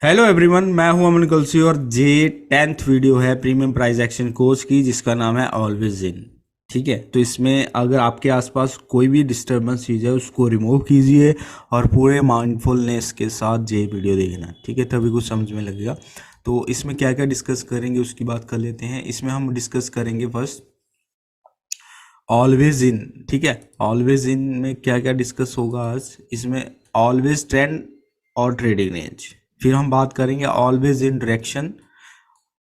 Hello everyone, मैं हूं अमन कलसी और ये 10th वीडियो है प्रीमियम प्राइस एक्शन कोर्स की जिसका नाम है ऑलवेज इन। ठीक है, तो इसमें अगर आपके आसपास कोई भी डिस्टरबेंस चीज़ है उसको रिमूव कीजिए और पूरे माइंडफुलनेस के साथ ये वीडियो देखना। ठीक है, तभी कुछ समझ में लगेगा। तो इसमें क्या क्या डिस्कस करेंगे उसकी बात कर लेते हैं। इसमें हम डिस्कस करेंगे फर्स्ट ऑलवेज इन। ठीक है, ऑलवेज इन में क्या क्या डिस्कस होगा आज इसमें। ऑलवेज ट्रेंड और ट्रेडिंग रेंज। फिर हम बात करेंगे ऑलवेज इन डायरेक्शन।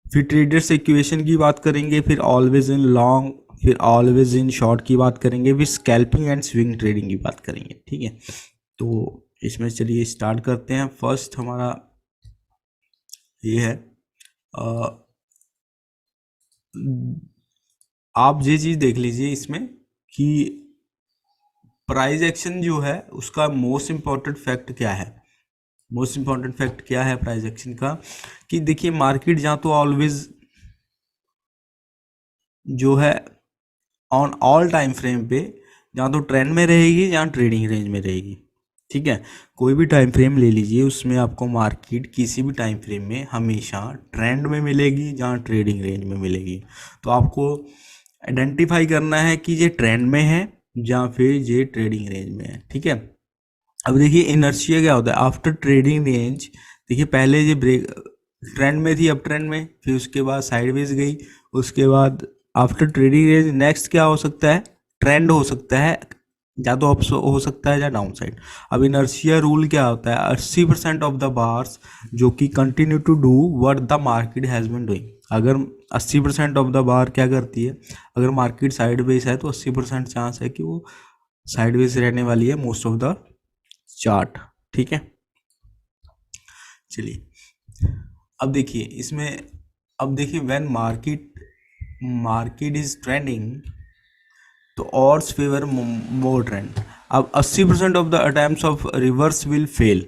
फिर ट्रेडर्स इक्वेशन की बात करेंगे। फिर ऑलवेज इन लॉन्ग। फिर ऑलवेज इन शॉर्ट की बात करेंगे। फिर स्कैल्पिंग एंड स्विंग ट्रेडिंग की बात करेंगे। ठीक है, तो इसमें चलिए स्टार्ट करते हैं। फर्स्ट हमारा ये है आप ये चीज़ देख लीजिए इसमें कि प्राइस एक्शन जो है उसका मोस्ट इम्पॉर्टेंट फैक्ट क्या है। मोस्ट इम्पॉर्टेंट फैक्ट क्या है प्राइस एक्शन का कि देखिए मार्केट जहाँ तो ऑलवेज जो है ऑन ऑल टाइम फ्रेम पे जहाँ तो ट्रेंड में रहेगी जहाँ ट्रेडिंग रेंज में रहेगी। ठीक है, कोई भी टाइम फ्रेम ले लीजिए उसमें आपको मार्केट किसी भी टाइम फ्रेम में हमेशा ट्रेंड में मिलेगी जहाँ ट्रेडिंग रेंज में मिलेगी। तो आपको आइडेंटिफाई करना है कि ये ट्रेंड में है या फिर ये ट्रेडिंग रेंज में है। ठीक है, अब देखिए इनर्शिया क्या होता है आफ्टर ट्रेडिंग रेंज। देखिए पहले ये ब्रेक ट्रेंड में थी, अब ट्रेंड में, फिर उसके बाद साइडवेज गई, उसके बाद आफ्टर ट्रेडिंग रेंज नेक्स्ट क्या हो सकता है, ट्रेंड हो सकता है, या तो अप हो सकता है या डाउन साइड। अब इनर्शिया रूल क्या होता है 80% ऑफ द बार्स जो कि continue to do what the market has been doing. अगर 80% ऑफ द बार क्या करती है, अगर मार्केट साइडवेज है तो 80% चांस है कि वो साइडवेज रहने वाली है मोस्ट ऑफ द चार्ट। ठीक है, चलिए अब देखिए इसमें। अब देखिए when market market is trending तो ऑड्स फेवर मोर ट्रेंड। अब 80% of the attempts of reverse will fail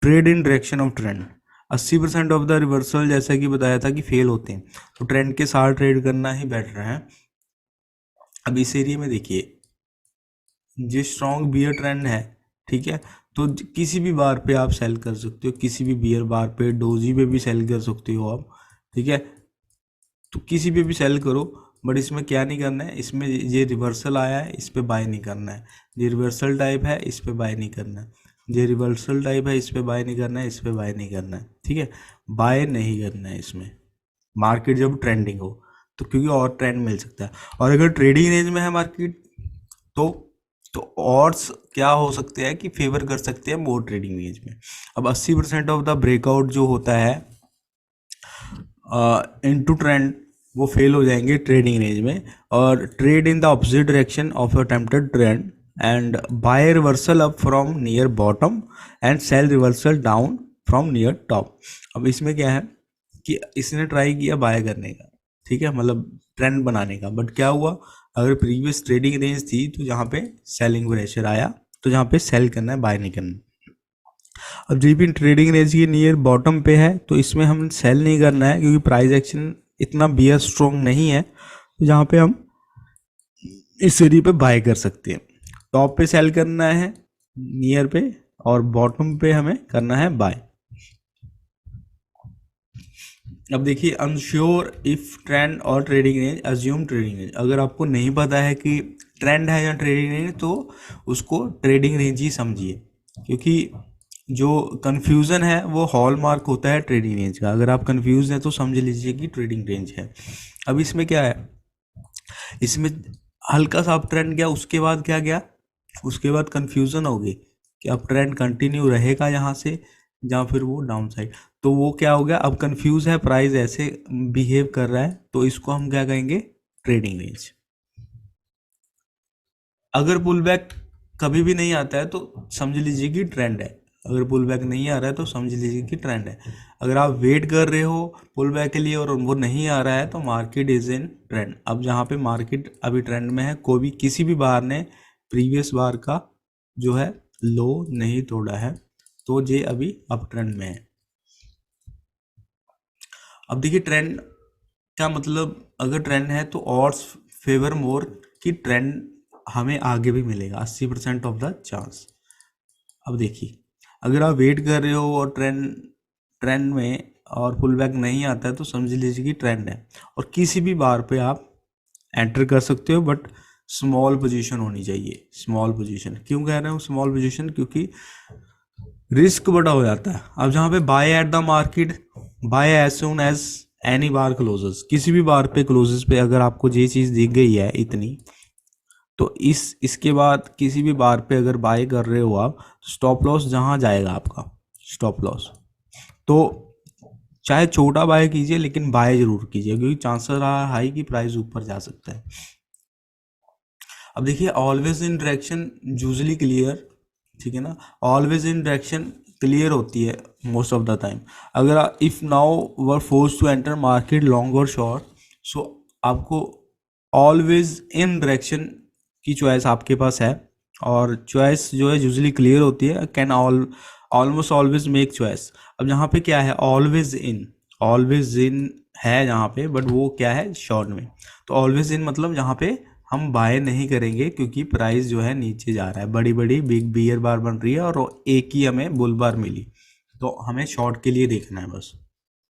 trade in direction of trend. 80% of the reversal जैसा कि बताया था कि फेल होते हैं, तो ट्रेंड के साथ ट्रेड करना ही बेटर है। अब इस एरिया में देखिए जो स्ट्रॉन्ग बियर ट्रेंड है, ठीक है, तो किसी भी बार पे आप सेल कर सकते हो, किसी भी बियर बार पे डोजी पे भी सेल कर सकते हो आप। ठीक है, तो किसी पे भी सेल करो, बट इसमें क्या नहीं करना है, इसमें ये रिवर्सल आया है इस पे बाय नहीं करना है, ये रिवर्सल टाइप है इस पे बाय नहीं करना है, ये रिवर्सल टाइप है इस पे बाय नहीं करना है, इस पे बाय नहीं करना है। ठीक है, बाय नहीं करना है इसमें मार्केट जब ट्रेंडिंग हो, तो क्योंकि और ट्रेंड मिल सकता है। और अगर ट्रेडिंग रेंज में है मार्केट तो तो ऑड्स क्या हो सकते हैं कि फेवर कर सकते हैं मोर ट्रेडिंग रेंज में। अब 80% ऑफ द ब्रेकआउट जो होता है इनटू ट्रेंड वो फेल हो जाएंगे ट्रेडिंग रेंज में, और trade in the opposite direction of attempted trend and buy reversal up from near bottom and sell reversal down from near top. अब इसमें क्या है कि इसने ट्राई किया बाय करने का, ठीक है, मतलब ट्रेंड बनाने का, बट क्या हुआ, अगर प्रीवियस ट्रेडिंग रेंज थी तो जहाँ पे सेलिंग प्रेशर आया, तो जहाँ पे सेल करना है बाय नहीं करना। अब जीपी ट्रेडिंग रेंज की नियर बॉटम पे है तो इसमें हम सेल नहीं करना है क्योंकि प्राइस एक्शन इतना बियर स्ट्रॉन्ग नहीं है, तो जहाँ पे हम इस एरिया पे बाय कर सकते हैं। टॉप पे सेल करना है नियर पे, और बॉटम पे हमें करना है बाय। अब देखिए अनश्योर इफ ट्रेंड और trading range assume trading range. अगर आपको नहीं पता है कि ट्रेंड है या ट्रेडिंग रेंज तो उसको ट्रेडिंग रेंज ही समझिए, क्योंकि जो कन्फ्यूज़न है वो हॉलमार्क होता है ट्रेडिंग रेंज का। अगर आप कन्फ्यूज हैं तो समझ लीजिए कि ट्रेडिंग रेंज है। अब इसमें क्या है, इसमें हल्का सा अप ट्रेंड गया, उसके बाद क्या गया, उसके बाद कन्फ्यूज़न हो गई कि अब ट्रेंड कंटिन्यू रहेगा यहाँ से या फिर वो डाउन साइड। तो वो क्या हो गया, अब कंफ्यूज है, प्राइस ऐसे बिहेव कर रहा है, तो इसको हम क्या कहेंगे, ट्रेडिंग रेंज। अगर पुल बैक कभी भी नहीं आता है तो समझ लीजिए कि ट्रेंड है। अगर पुल बैक नहीं आ रहा है तो समझ लीजिए कि ट्रेंड है। अगर आप वेट कर रहे हो पुल बैक के लिए और वो नहीं आ रहा है तो मार्केट इज इन ट्रेंड। अब जहाँ पे मार्केट अभी ट्रेंड में है, कोई भी किसी भी बार ने प्रीवियस बार का जो है लो नहीं तोड़ा है, तो ये अभी अप ट्रेंड में है। अब देखिए ट्रेंड क्या मतलब, अगर ट्रेंड है तो और फेवर मोर कि ट्रेंड हमें आगे भी मिलेगा 80% ऑफ द चांस। अब देखिए अगर आप वेट कर रहे हो और ट्रेंड ट्रेंड में और पुल बैक नहीं आता है तो समझ लीजिए कि ट्रेंड है, और किसी भी बार पे आप एंटर कर सकते हो, बट स्मॉल पोजीशन होनी चाहिए। स्मॉल पोजीशन क्यों कह रहे हूँ स्मॉल पोजीशन, क्योंकि रिस्क बड़ा हो जाता है। अब जहाँ पे buy at the market, buy as soon as any bar closes, किसी भी बार पे क्लोजेस पे अगर आपको ये चीज़ दिख गई है इतनी, तो इसके बाद किसी भी बार पे अगर बाय कर रहे हो आप, स्टॉप लॉस जहाँ जाएगा आपका स्टॉप लॉस, तो चाहे छोटा बाय कीजिए लेकिन बाय जरूर कीजिए, क्योंकि चांसेस रहा हाई की प्राइस ऊपर जा सकता है। अब देखिए always in direction usually clear, ठीक है ना, ऑलवेज इन डायरेक्शन क्लियर होती है मोस्ट ऑफ द टाइम। अगर if now we're force to enter market long और शॉर्ट, सो आपको ऑलवेज इन डायरेक्शन की चॉइस आपके पास है, और चॉइस जो है यूजली क्लियर होती है, can almost always make choice. अब यहाँ पे क्या है, ऑलवेज इन है जहाँ पे, बट वो क्या है शॉर्ट में। तो ऑलवेज इन मतलब जहाँ पे हम बाय नहीं करेंगे, क्योंकि प्राइस जो है नीचे जा रहा है, बड़ी बड़ी बिग बियर बार बन रही है और एक ही हमें बुल बार मिली, तो हमें शॉर्ट के लिए देखना है, बस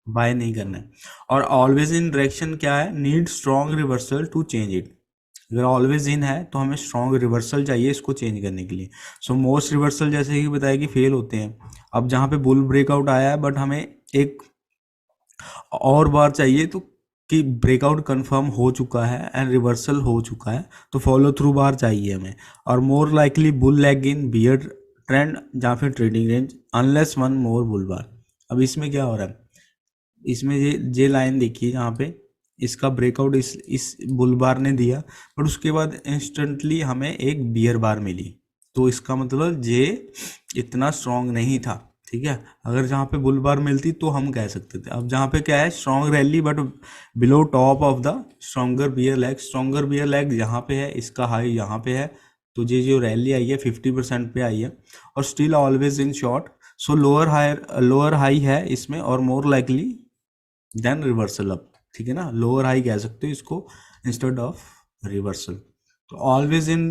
बाय नहीं करना है। और ऑलवेज इन डायरेक्शन क्या है, need strong reversal to change it. अगर ऑलवेज इन है तो हमें स्ट्रॉन्ग रिवर्सल चाहिए इसको चेंज करने के लिए। सो मोस्ट रिवर्सल जैसे कि बताया कि फेल होते हैं। अब जहाँ पे बुल ब्रेकआउट आया है, बट हमें एक और बार चाहिए, तो कि ब्रेकआउट कंफर्म हो चुका है एंड रिवर्सल हो चुका है, तो फॉलो थ्रू बार चाहिए हमें। और more likely bull leg in bear trend या फिर trading range unless one more bull bar. अब इसमें क्या हो रहा है, इसमें ये लाइन देखिए जहाँ पे इसका ब्रेकआउट इस बुल बार ने दिया, बट उसके बाद इंस्टेंटली हमें एक बियर बार मिली, तो इसका मतलब ये इतना स्ट्रॉन्ग नहीं था, ठीक है। अगर जहाँ पे बुल बार मिलती तो हम कह सकते थे। अब जहाँ पे क्या है, strong rally but below top of the stronger bear leg, stronger bear leg यहाँ पे है, इसका हाई यहाँ पे है, तो ये जो रैली आई है 50% पे आई है, और still always in short. So lower high है इसमें, और more likely than reversal up, ठीक है ना, लोअर हाई कह सकते हो इसको इंस्टेड ऑफ रिवर्सल। तो ऑलवेज इन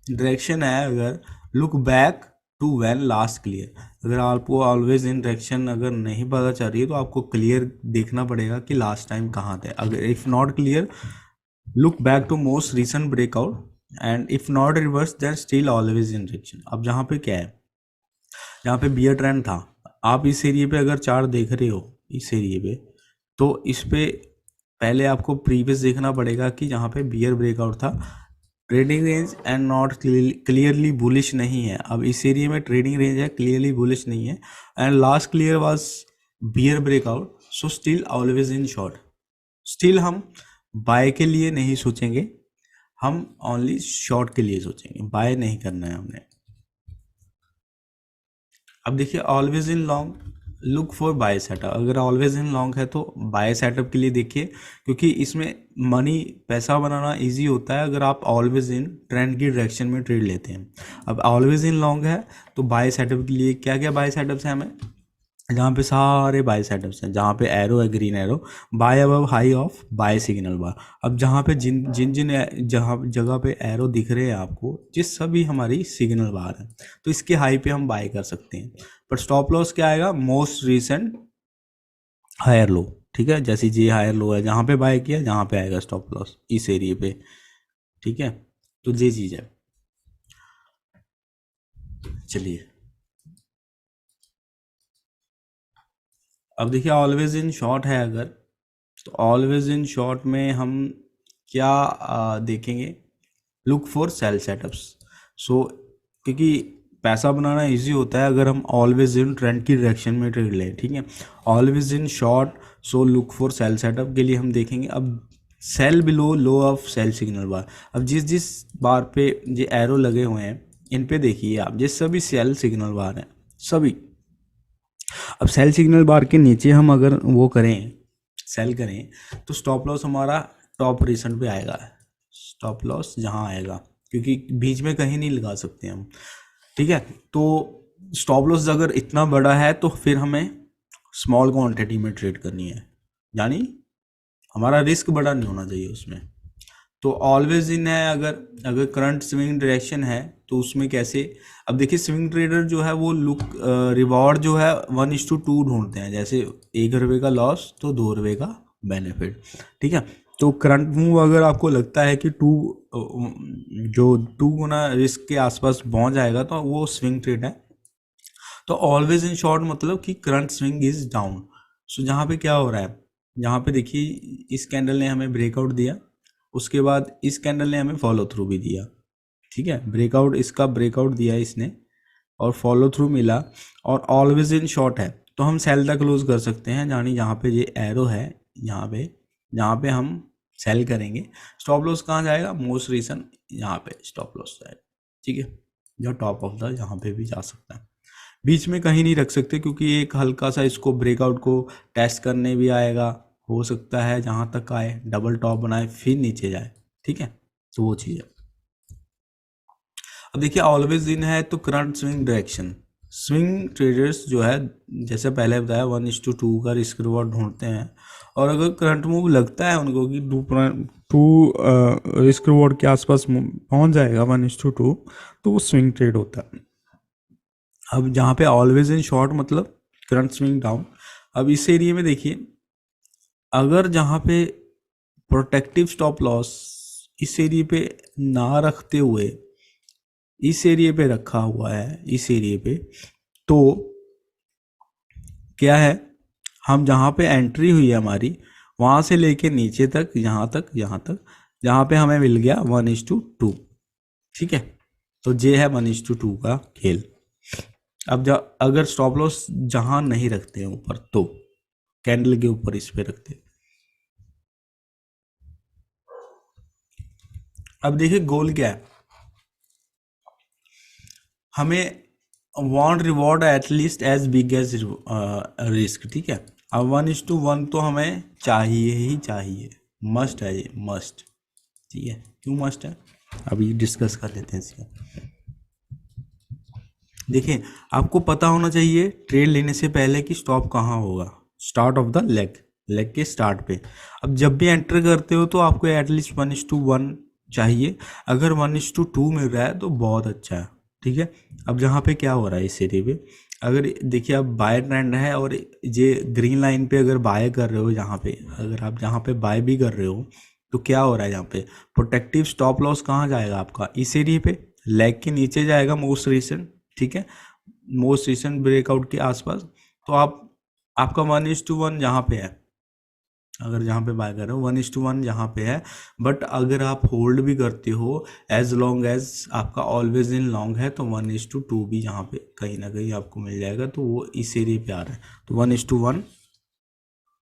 डायरेक्शन है, अगर look back to when last clear, अगर आपको ऑलवेज इन डायरेक्शन अगर नहीं पता चल रही है तो आपको क्लियर देखना पड़ेगा कि लास्ट टाइम कहाँ थे। अगर if not clear, look back to most recent breakout, and if not reverse then still always in direction. अब जहाँ पे क्या है, जहाँ पे बियर ट्रेंड था, आप इस एरिए पे अगर चार्ट देख रहे हो इस एरिए पे, तो इस पे पहले आपको प्रीवियस देखना पड़ेगा कि जहाँ पे बियर ब्रेकआउट था, trading range and not clearly bullish नहीं है। अब इस एरिया में ट्रेडिंग रेंज है, क्लियरली बुलिश नहीं है, and last clear was bear breakout, so still always in short. Still हम बाय के लिए नहीं सोचेंगे, हम ओनली शॉर्ट के लिए सोचेंगे, बाय नहीं करना है हमने। अब देखिए always in long, look for buy setup. अगर ऑलवेज इन लॉन्ग है तो बाय सेटअप के लिए देखिए, क्योंकि इसमें मनी पैसा बनाना इजी होता है अगर आप ऑलवेज इन ट्रेंड की डायरेक्शन में ट्रेड लेते हैं। अब ऑलवेज इन लॉन्ग है तो बाय सेटअप के लिए क्या क्या बाय सेटअप्स हैं हमें, जहाँ पे सारे बाय सेटअप्स हैं, जहाँ पे एरो है green arrow, buy above high of buy signal bar. अब जहाँ पे जिन जिन जिन जहाँ जगह पे एरो दिख रहे हैं आपको, जिस सभी हमारी सिग्नल बार है, तो इसके हाई पे हम बाय कर सकते हैं। पर स्टॉप लॉस क्या आएगा, मोस्ट रिसेंट हायर लो, ठीक है, जैसे जी हायर लो है जहाँ पे बाय किया, जहाँ पे आएगा स्टॉप लॉस इस एरिए पे, ठीक है। तो ये चीज़ है। चलिए अब देखिए ऑलवेज इन शॉर्ट है अगर, तो ऑलवेज इन शॉर्ट में हम क्या देखेंगे, look for sell setups. So क्योंकि पैसा बनाना इजी होता है अगर हम ऑलवेज इन ट्रेंड की डायरेक्शन में ट्रेड लें, ठीक है। Always in short, so look for sell setup के लिए हम देखेंगे अब sell below low of sell signal bar. अब जिस जिस बार पे ये एरो लगे हुए हैं इन पे देखिए आप, जिस सभी सेल सिग्नल बार हैं सभी। अब सेल सिग्नल बार के नीचे हम अगर वो करें, सेल करें, तो स्टॉप लॉस हमारा टॉप पोजीशन पे आएगा, स्टॉप लॉस जहाँ आएगा, क्योंकि बीच में कहीं नहीं लगा सकते हम, ठीक है। तो स्टॉप लॉस अगर इतना बड़ा है तो फिर हमें स्मॉल क्वांटिटी में ट्रेड करनी है, यानी हमारा रिस्क बड़ा नहीं होना चाहिए उसमें। तो ऑलवेज इन है, अगर अगर करंट स्विंग डायरेक्शन है तो उसमें कैसे, अब देखिए स्विंग ट्रेडर जो है वो लुक रिवॉर्ड जो है 1:2 ढूंढते हैं, जैसे 1 रुपये का लॉस तो 2 रुपये का बेनिफिट, ठीक है। तो करंट मूव अगर आपको लगता है कि जो 2 गुना रिस्क के आसपास पहुंच जाएगा तो वो स्विंग ट्रेड है। तो ऑलवेज इन शॉर्ट मतलब कि करंट स्विंग इज डाउन। सो जहाँ पे क्या हो रहा है, यहाँ पे देखिए इस कैंडल ने हमें ब्रेकआउट दिया, उसके बाद इस कैंडल ने हमें फॉलो थ्रू भी दिया, ठीक है। ब्रेकआउट, इसका ब्रेकआउट दिया इसने और फॉलो थ्रू मिला और ऑलवेज इन शॉर्ट है, तो हम सेल तक क्लोज कर सकते हैं, यानी जहाँ पे ये एरो है यहाँ पे हम सेल करेंगे। स्टॉप लॉस कहाँ जाएगा, मोस्ट रीजन यहाँ पे स्टॉप लॉस जाएगा, ठीक है, जो टॉप ऑफ द यहाँ पे भी जा सकता है। बीच में कहीं नहीं रख सकते क्योंकि एक हल्का सा इसको ब्रेकआउट को टेस्ट करने भी आएगा, हो सकता है जहाँ तक आए डबल टॉप बनाए फिर नीचे जाए, ठीक है। तो वो चीज़ है। अब देखिए ऑलवेज इन है तो current swing direction, swing traders जो है जैसे पहले बताया 1:2 का रिस्क रिवॉर्ड ढूंढते हैं, और अगर करंट मूव लगता है उनको कि टू रिस्क रिवॉर्ड के आसपास पहुंच जाएगा 1:2, तो वो स्विंग ट्रेड होता है। अब जहाँ पे ऑलवेज इन शॉर्ट मतलब करंट स्विंग डाउन। अब इस एरिया में देखिए अगर जहाँ पे प्रोटेक्टिव स्टॉप लॉस इस एरिया पे ना रखते हुए इस एरिया पे रखा हुआ है, इस एरिया पे, तो क्या है, हम जहाँ पे एंट्री हुई है हमारी वहाँ से लेके नीचे तक जहाँ पे हमें मिल गया 1:2, ठीक है। तो ये है 1:2 का खेल। अब अगर स्टॉप लॉस जहाँ नहीं रखते हैं ऊपर तो कैंडल के ऊपर इस पे रखते हैं। अब देखिए गोल क्या है, हमें want reward at least as big as risk, ठीक है। अब 1:1 तो हमें चाहिए ही चाहिए, मस्ट है ये, मस्ट, ठीक है। क्यों मस्ट है अभी डिस्कस कर लेते हैं इसका। देखिए आपको पता होना चाहिए ट्रेड लेने से पहले कि स्टॉप कहाँ होगा, स्टार्ट ऑफ द लेग के स्टार्ट पे। अब जब भी एंटर करते हो तो आपको एटलीस्ट 1:1 चाहिए, अगर 1:2 मिल रहा है तो बहुत अच्छा है, ठीक है। अब जहाँ पे क्या हो रहा है इस एरिया पे, अगर देखिए अब बाय ट्रेंड है और ये ग्रीन लाइन पे अगर बाय कर रहे हो, यहाँ पे अगर आप जहाँ पे बाय भी कर रहे हो तो क्या हो रहा है, यहाँ पे प्रोटेक्टिव स्टॉप लॉस कहाँ जाएगा आपका, इस एरिया पे लेग के नीचे जाएगा मोस्ट रिसेंट, ठीक है, मोस्ट रिसेंट ब्रेकआउट के आसपास। तो आपका 1:1 जहाँ पे है, अगर जहाँ पे बाय कर रहे हो 1:1 जहाँ पे है, बट अगर आप होल्ड भी करते हो एज लॉन्ग एज आपका ऑलवेज इन लॉन्ग है तो 1:2 भी यहाँ पे कहीं ना कहीं आपको मिल जाएगा, तो वो इस एरिया पे आ रहा है। तो 1:1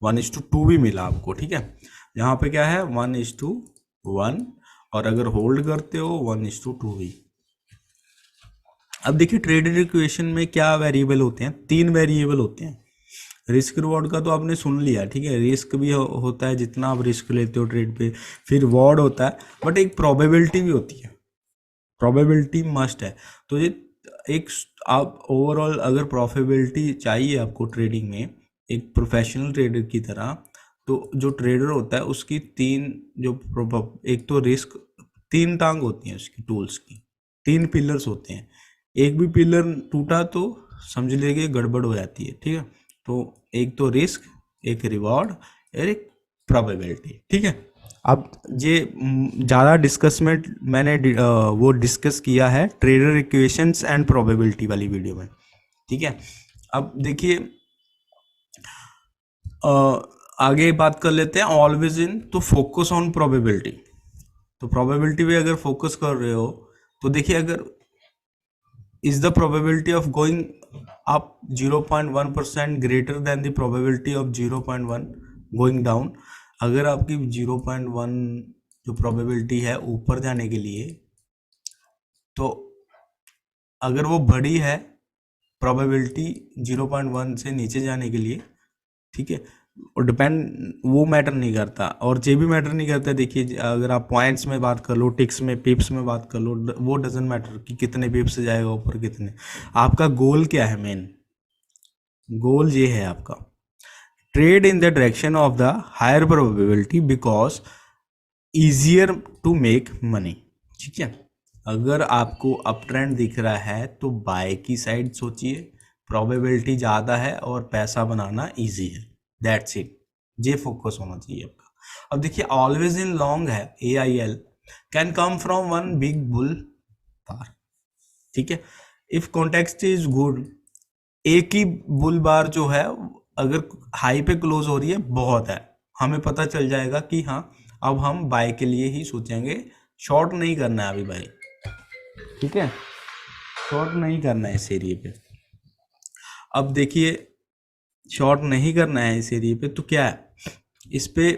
1:2 भी मिला आपको, ठीक है। यहाँ पे क्या है 1:1, और अगर होल्ड करते हो 1:2 भी। अब देखिए ट्रेडेड इक्वेशन में क्या वेरिएबल होते हैं, 3 वेरिएबल होते हैं। रिस्क रिवॉर्ड का तो आपने सुन लिया, ठीक है, रिस्क भी होता है जितना आप रिस्क लेते हो ट्रेड पे, फिर रिवॉर्ड होता है, बट एक प्रोबेबिलिटी भी होती है, प्रोबेबिलिटी मस्ट है। तो ये एक आप ओवरऑल अगर प्रॉफिटेबिलिटी चाहिए आपको ट्रेडिंग में एक प्रोफेशनल ट्रेडर की तरह, तो जो ट्रेडर होता है उसकी एक तो रिस्क, 3 टांग होती हैं उसकी टूल्स की, 3 पिलर्स होते हैं, एक भी पिलर टूटा तो समझ लीजिए गड़बड़ हो जाती है, ठीक है। तो एक तो रिस्क, एक रिवॉर्ड और एक प्रोबेबिलिटी, ठीक है। अब ये ज़्यादा डिस्कस में मैंने वो डिस्कस किया है ट्रेडर इक्वेशंस एंड प्रोबेबिलिटी वाली वीडियो में, ठीक है। अब देखिए आगे बात कर लेते हैं ऑलवेज इन, तो फोकस ऑन प्रोबेबिलिटी। तो प्रोबेबिलिटी पे अगर फोकस कर रहे हो तो देखिए अगर is the probability of going up 0.1% greater than the probability of 0.1 going down, अगर आपकी 0.1 जो प्रोबेबिलिटी है ऊपर जाने के लिए, तो अगर वो बड़ी है प्रोबेबिलिटी 0.1 से नीचे जाने के लिए, ठीक है, और वो मैटर नहीं करता, और जे भी मैटर नहीं करता। देखिए अगर आप पॉइंट्स में बात कर लो, टिक्स में, पिप्स में बात कर लो, वो डजेंट मैटर कि कितने पिप्स से जाएगा ऊपर कितने। आपका गोल क्या है, मेन गोल ये है आपका trade in the direction of the higher probability, because easier to make money. ठीक है, अगर आपको अप ट्रेंड दिख रहा है तो बाय की साइड सोचिए, प्रोबेबिलिटी ज़्यादा है और पैसा बनाना इजी है, दैट्स इट। ये फोकस होना चाहिए आपका। अब देखिए ऑलवेज इन लॉन्ग है, AIL can come from one big bull bar. ठीक है, इफ कॉन्टेक्स्ट इज गुड, एक ही बुल बार जो है अगर हाई पे क्लोज हो रही है बहुत है, हमें पता चल जाएगा कि हाँ अब हम बाय के लिए ही सोचेंगे, शॉर्ट नहीं करना है अभी भाई। ठीक है, शॉर्ट नहीं करना है इस एरिए पे। अब देखिए शॉर्ट नहीं करना है इस एरिए पे तो क्या है, इस पे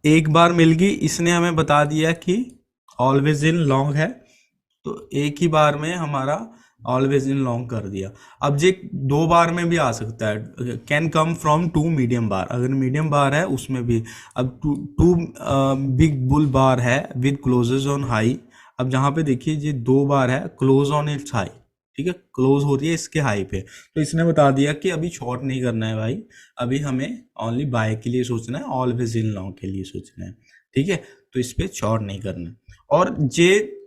एक बार मिल गई, इसने हमें बता दिया कि ऑलवेज इन लॉन्ग है, तो एक ही बार में हमारा ऑलवेज इन लॉन्ग कर दिया। अब ये दो बार में भी आ सकता है, can come from two medium bar, अगर मीडियम बार है उसमें भी। अब टू बिग बुल बार है विद क्लोजेज ऑन हाई। अब जहाँ पे देखिए ये दो बार है क्लोज ऑन इट्स हाई, ठीक है, क्लोज हो रही है इसके हाई पे, तो इसने बता दिया कि अभी शॉर्ट नहीं करना है भाई, अभी हमें ओनली बाय के लिए सोचना है, ऑलवेज इन लॉन्ग के लिए सोचना है। ठीक है, तो इस पे शॉर्ट नहीं करना है। और जे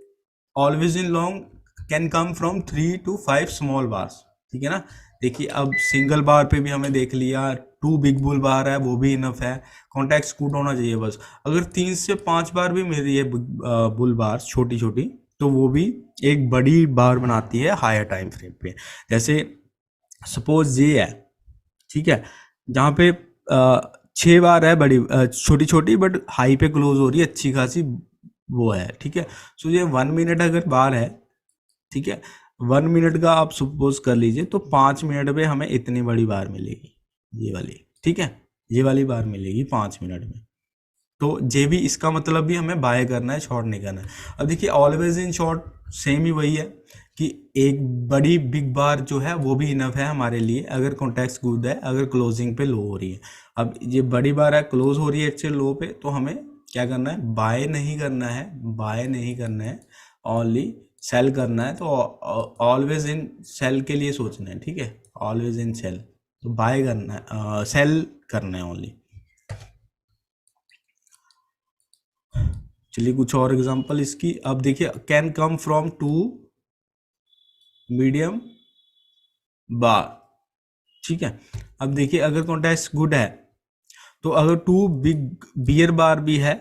always in long can come from 3 to 5 small bars. ठीक है ना, देखिए अब सिंगल बार पे भी हमें देख लिया, 2 बिग बुल बार है वो भी इनफ है, कॉन्टेक्स्ट कूट होना चाहिए बस। अगर 3 से 5 बार भी मिल रही है बुल बार छोटी छोटी, तो वो भी एक बड़ी बार बनाती है हायर टाइम फ्रेम पे। जैसे सपोज ये है, ठीक है, जहाँ पे 6 बार है बड़ी छोटी छोटी बट हाई पे क्लोज हो रही है अच्छी खासी, वो है। ठीक है, सो ये 1 मिनट अगर बार है, ठीक है, 1 मिनट का आप सपोज कर लीजिए, तो 5 मिनट में हमें इतनी बड़ी बार मिलेगी, ये वाली। ठीक है, ये वाली बार मिलेगी 5 मिनट में, तो ये भी इसका मतलब भी हमें बाय करना है, शॉर्ट नहीं करना है। अब देखिए ऑलवेज इन शॉर्ट सेम ही वही है कि एक बड़ी बिग बार जो है वो भी इनफ है हमारे लिए, अगर कॉन्टेक्स्ट गुड है, अगर क्लोजिंग पे लो हो रही है। अब ये बड़ी बार है क्लोज हो रही है इससे लो पे, तो हमें क्या करना है, बाय नहीं करना है, बाय नहीं करना है, ओनली सेल करना है। तो ऑलवेज इन सेल के लिए सोचना है। ठीक है, ऑलवेज इन सेल, तो बाय करना है, सेल करना है ओनली। चलिए कुछ और एग्जांपल इसकी। अब देखिए can come from two medium bar. ठीक है, अब देखिए अगर कॉन्टेक्स्ट गुड है, तो अगर 2 बिग बियर बार भी है,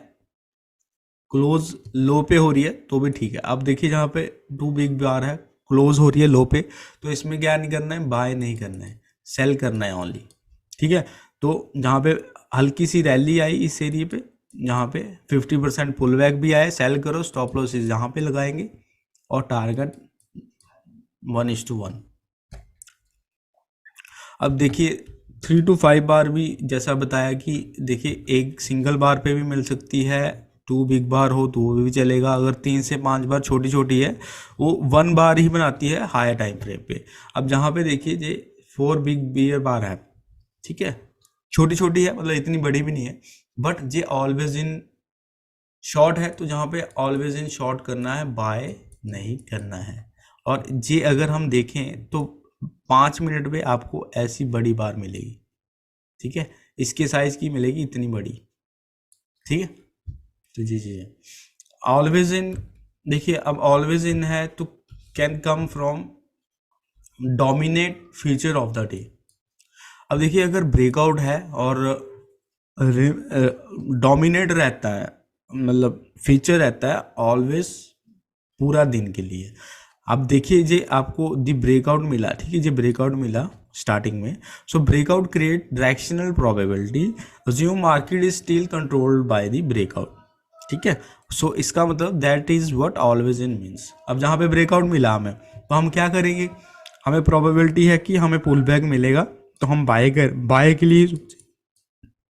क्लोज लो पे हो रही है तो भी ठीक है। अब देखिए जहाँ पे 2 बिग बार है क्लोज हो रही है लो पे, तो इसमें क्या नहीं करना है, बाय नहीं करना है, सेल करना है ओनली। ठीक है, तो जहाँ पे हल्की सी रैली आई इस एरिया पे, जहाँ पे 50% पुल बैक भी आए, सेल करो, स्टॉप लॉस जहाँ पे लगाएंगे, और टारगेट 1:1। अब देखिए 3 to 5 बार भी जैसा बताया कि देखिए एक सिंगल बार पे भी मिल सकती है, 2 बिग बार हो तो वो भी चलेगा, अगर 3 से 5 बार छोटी छोटी है वो 1 बार ही बनाती है हायर टाइम फ्रेम पे। अब जहाँ पे देखिए ये 4 बिग बियर बार है, ठीक है, छोटी छोटी है, मतलब इतनी बड़ी भी नहीं है, बट ये ऑलवेज इन शॉर्ट है, तो जहाँ पे ऑलवेज इन शॉर्ट करना है, बाय नहीं करना है। और ये अगर हम देखें तो 5 मिनट में आपको ऐसी बड़ी बार मिलेगी। ठीक है, इसके साइज की मिलेगी इतनी बड़ी। ठीक है, तो जी ऑलवेज इन, देखिए अब ऑलवेज इन है तो can come from dominate feature of the day. अब देखिए अगर ब्रेकआउट है और डोमिनेट रहता है, मतलब फीचर रहता है ऑलवेज पूरा दिन के लिए। अब देखिए जे आपको दी ब्रेकआउट मिला, ठीक है, जो ब्रेकआउट मिला स्टार्टिंग में, so breakout create directional probability, assume market is still controlled by the breakout. ठीक है, सो इसका मतलब that is what always in means. अब जहाँ पे ब्रेकआउट मिला हमें, तो हम क्या करेंगे, हमें प्रोबेबिलिटी है कि हमें पुल बैक मिलेगा, तो हम बाय के लिए,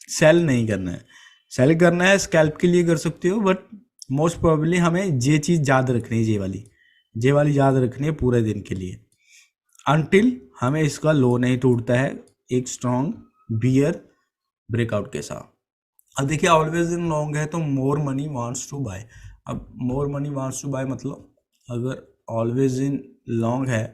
सेल नहीं करना है। सेल करना है स्कैल्प के लिए कर सकते हो, बट मोस्ट प्रोबेबली हमें ये चीज़ याद रखनी है, जे वाली याद रखनी है पूरे दिन के लिए, अनटिल हमें इसका लो नहीं टूटता है एक स्ट्रॉन्ग बियर ब्रेकआउट के साथ। अब देखिए ऑलवेज इन लॉन्ग है तो more money wants to buy. अब more money wants to buy मतलब अगर ऑलवेज इन लॉन्ग है,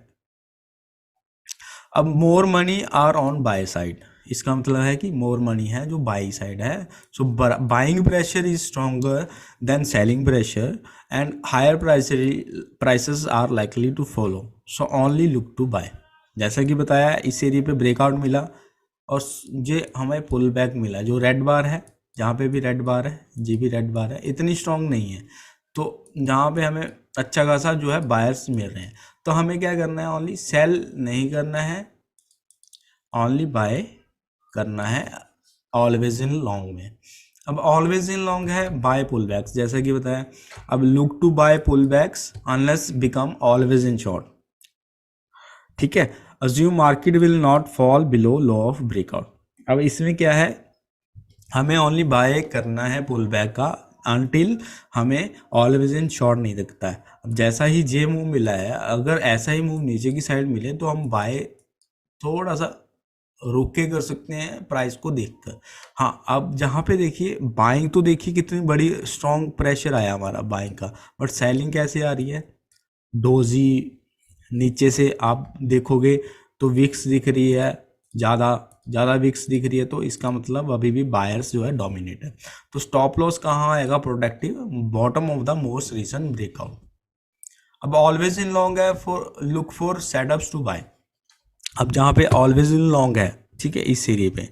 अब more money are on buy side, इसका मतलब है कि मोर मनी है जो बाई साइड है। So buying pressure is stronger than selling pressure and higher prices are likely to follow, so only look to buy. जैसा कि बताया, इस एरिया पे ब्रेकआउट मिला और ये हमें पुल बैक मिला। जो रेड बार है, जहाँ पे भी रेड बार है, जी भी रेड बार है, इतनी स्ट्रांग नहीं है, तो जहाँ पे हमें अच्छा खासा जो है बायर्स मिल रहे हैं, तो हमें क्या करना है, ओनली सेल नहीं करना है, ओनली बाय करना है ऑलवेज इन लॉन्ग में। अब ऑलवेज इन लॉन्ग है बाय पुल बैक्स, जैसा कि बताया। अब look to buy pull backs unless become always in short, ठीक है। Assume market will not fall below low of breakout. अब इसमें क्या है, हमें ओनली बाय करना है पुल बैक का अनटिल हमें ऑलवेज इन शॉर्ट नहीं दिखता है। अब जैसा ही जे मूव मिला है, अगर ऐसा ही मूव नीचे की साइड मिले तो हम बाय थोड़ा सा रुक के कर सकते हैं प्राइस को देखकर। हाँ, अब जहाँ पे देखिए बाइंग, तो देखिए कितनी बड़ी स्ट्रॉन्ग प्रेशर आया हमारा बाइंग का, बट सेलिंग कैसे आ रही है, डोजी नीचे से आप देखोगे तो विक्स दिख रही है, ज़्यादा विक्स दिख रही है, तो इसका मतलब अभी भी बायर्स जो है डोमिनेट है। तो स्टॉप लॉस कहाँ आएगा, productive bottom of the most recent breakout. अब ऑलवेज इन लॉन्ग है for look for setups to buy. अब जहाँ पे ऑलवेज इन लॉन्ग है, ठीक है, इस एरिया पे,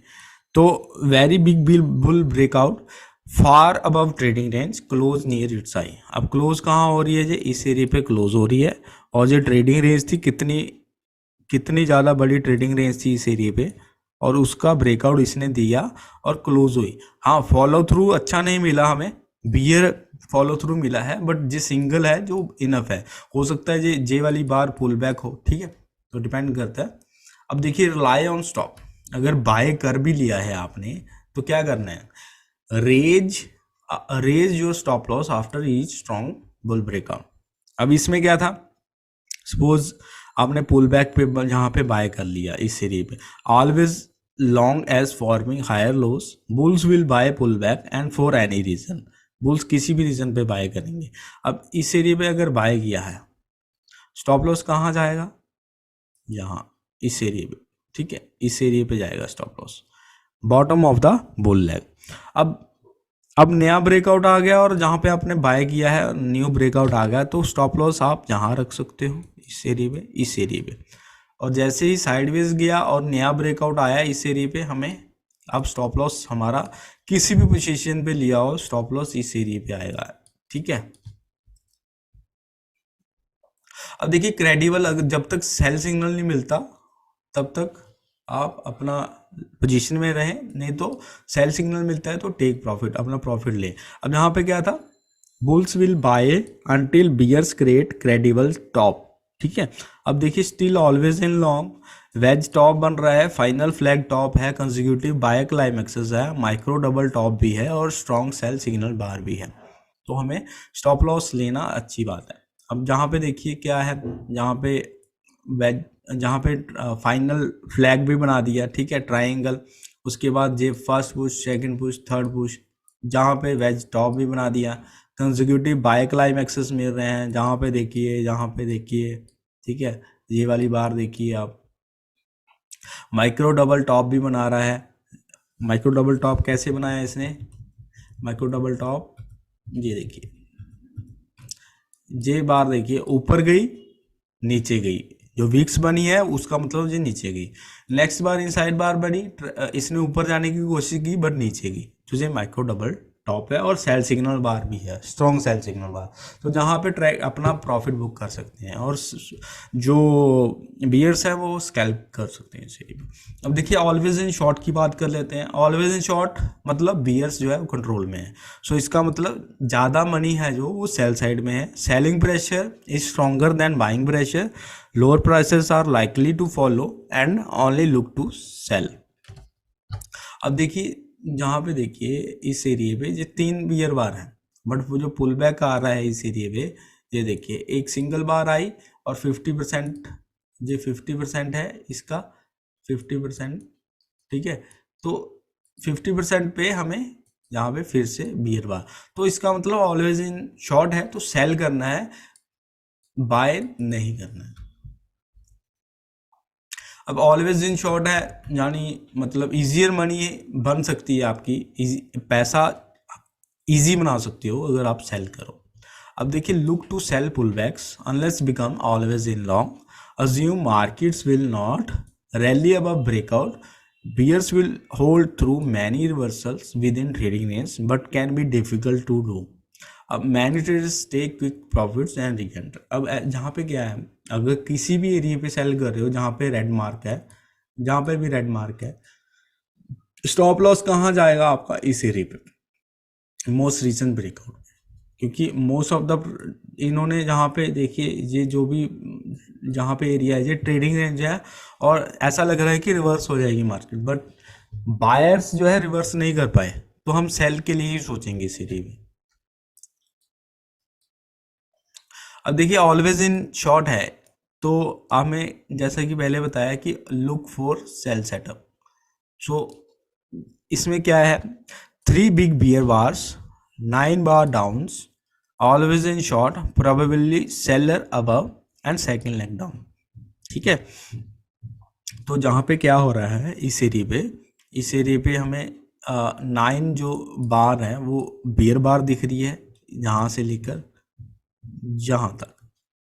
तो very big bull breakout far above trading range close near its high. अब क्लोज कहाँ हो रही है, जो इस एरिया पे क्लोज हो रही है, और जो ट्रेडिंग रेंज थी, कितनी ज़्यादा बड़ी ट्रेडिंग रेंज थी इस एरिया पे, और उसका ब्रेकआउट इसने दिया और क्लोज हुई। हाँ, फॉलो थ्रू अच्छा नहीं मिला हमें, बियर फॉलो थ्रू मिला है, बट जो सिंगल है जो इनफ है। हो सकता है जे वाली बार पुल बैक हो, ठीक है, तो डिपेंड करता है। अब देखिए रिलाई ऑन स्टॉप, अगर बाय कर भी लिया है आपने तो क्या करना है, raise your stop loss after each strong bull breakout. अब इसमें क्या था, सपोज आपने पुल बैक पे यहाँ पे बाय कर लिया इस एरिया पे, always long as forming higher lows bulls will buy pull back and for any reason, bulls किसी भी रीजन पे बाय करेंगे। अब इस एरिया पे अगर बाय किया है, स्टॉप लॉस कहाँ जाएगा, यहाँ इस एरिया पे, ठीक है, इस एरिया पे जाएगा stop loss, bottom of the bull leg. अब नया ब्रेकआउट आ गया और जहाँ पे आपने बाय किया है न्यू ब्रेकआउट आ गया, तो स्टॉप लॉस आप जहाँ रख सकते हो, इस एरिया पे, इस एरिया पे। और जैसे ही साइडवेज गया और नया ब्रेकआउट आया इस एरिया पे, हमें अब स्टॉप लॉस हमारा किसी भी पोजीशन पे लिया हो, स्टॉप लॉस इस एरिया पे आएगा, ठीक है। अब देखिए क्रेडिबल, अगर जब तक सेल सिग्नल नहीं मिलता तब तक आप अपना पोजीशन में रहें, नहीं तो सेल सिग्नल मिलता है तो टेक प्रॉफिट, अपना प्रॉफिट ले। अब यहाँ पे क्या था, bulls will buy until bears create credible top, ठीक है। अब देखिए still always in long, wedge top बन रहा है, फाइनल फ्लैग टॉप है, कंसेक्यूटिव बाय क्लाइमेक्सेस है, माइक्रो डबल टॉप भी है, और स्ट्रॉन्ग सेल सिग्नल बार भी है, तो हमें स्टॉप लॉस लेना अच्छी बात है। अब जहाँ पे देखिए क्या है, जहाँ पे वेज, जहाँ पे फाइनल फ्लैग भी बना दिया, ठीक है, ट्राइंगल, उसके बाद ये first push, second push, third push, जहाँ पे वेज टॉप भी बना दिया, कंसेक्यूटिव बाय क्लाइमेक्सेस मिल रहे हैं, जहाँ पे देखिए, जहाँ पे देखिए, ठीक है, ये वाली बार देखिए आप, माइक्रो डबल टॉप भी बना रहा है। माइक्रो डबल टॉप कैसे बनाया इसने, माइक्रो डबल टॉप, ये देखिए, ये बार देखिए ऊपर गई नीचे गई, जो विक्स बनी है उसका मतलब ये नीचे गई। नेक्स्ट बार इनसाइड बार बनी, इसने ऊपर जाने की कोशिश की बट नीचे गई, तो ये माइक्रो डबल टॉप है, और सेल सिग्नल बार भी है, स्ट्रॉन्ग सेल सिग्नल बार, तो जहाँ पे ट्रैक अपना प्रॉफिट बुक कर सकते हैं, और जो बियर्स है वो स्कैल्प कर सकते हैं इसे। अब देखिए ऑलवेज इन शॉर्ट की बात कर लेते हैं। ऑलवेज इन शॉर्ट मतलब बियर्स जो है वो कंट्रोल में है, सो इसका मतलब ज़्यादा मनी है जो वो सेल साइड में है, selling pressure is stronger than buying pressure, lower prices are likely to follow and only look to sell. अब देखिए जहाँ पे देखिए इस एरिया पे ये 3 बियर बार है, बट वो जो पुल बैक आ रहा है इस एरिया पे, ये देखिए एक सिंगल बार आई और 50%, ये 50% है इसका, 50%, ठीक है, तो 50% पे हमें यहाँ पे फिर से बियर बार, तो इसका मतलब ऑलवेज इन शॉर्ट है तो सेल करना है, बाय नहीं करना है। अब ऑलवेज इन शॉर्ट है यानी मतलब इजियर मनी बन सकती है आपकी, पैसा इजी बना सकते हो अगर आप सेल करो। अब देखिए, look to sell pull backs unless become always in long, assume markets will not rally above breakout, bears will hold through many reversals within trading range but can be difficult to do। अब many traders take quick profits and reenter। अब जहाँ पे क्या है, अगर किसी भी area पे सेल कर रहे हो जहाँ पे रेड मार्क है, जहाँ पे भी रेड मार्क है, स्टॉप लॉस कहाँ जाएगा आपका, इस एरिया पे, मोस्ट रीसेंट ब्रेकआउट, क्योंकि मोस्ट ऑफ द इन्होंने जहाँ पे देखिए ये जो भी जहाँ पे एरिया है ये ट्रेडिंग रेंज है, और ऐसा लग रहा है कि रिवर्स हो जाएगी मार्केट, बट बायर्स जो है रिवर्स नहीं कर पाए, तो हम सेल के लिए ही सोचेंगे इस एरिया में। अब देखिए, ऑलवेज इन शॉर्ट है तो हमें जैसा कि पहले बताया कि look for sell setup. So इसमें क्या है, 3 big bear bars, 9 bar downs, always in short, probably seller above and second leg down. ठीक है, तो जहाँ पे क्या हो रहा है इस एरिया पे हमें 9 जो बार है वो बियर बार दिख रही है यहाँ से लेकर जहाँ तक।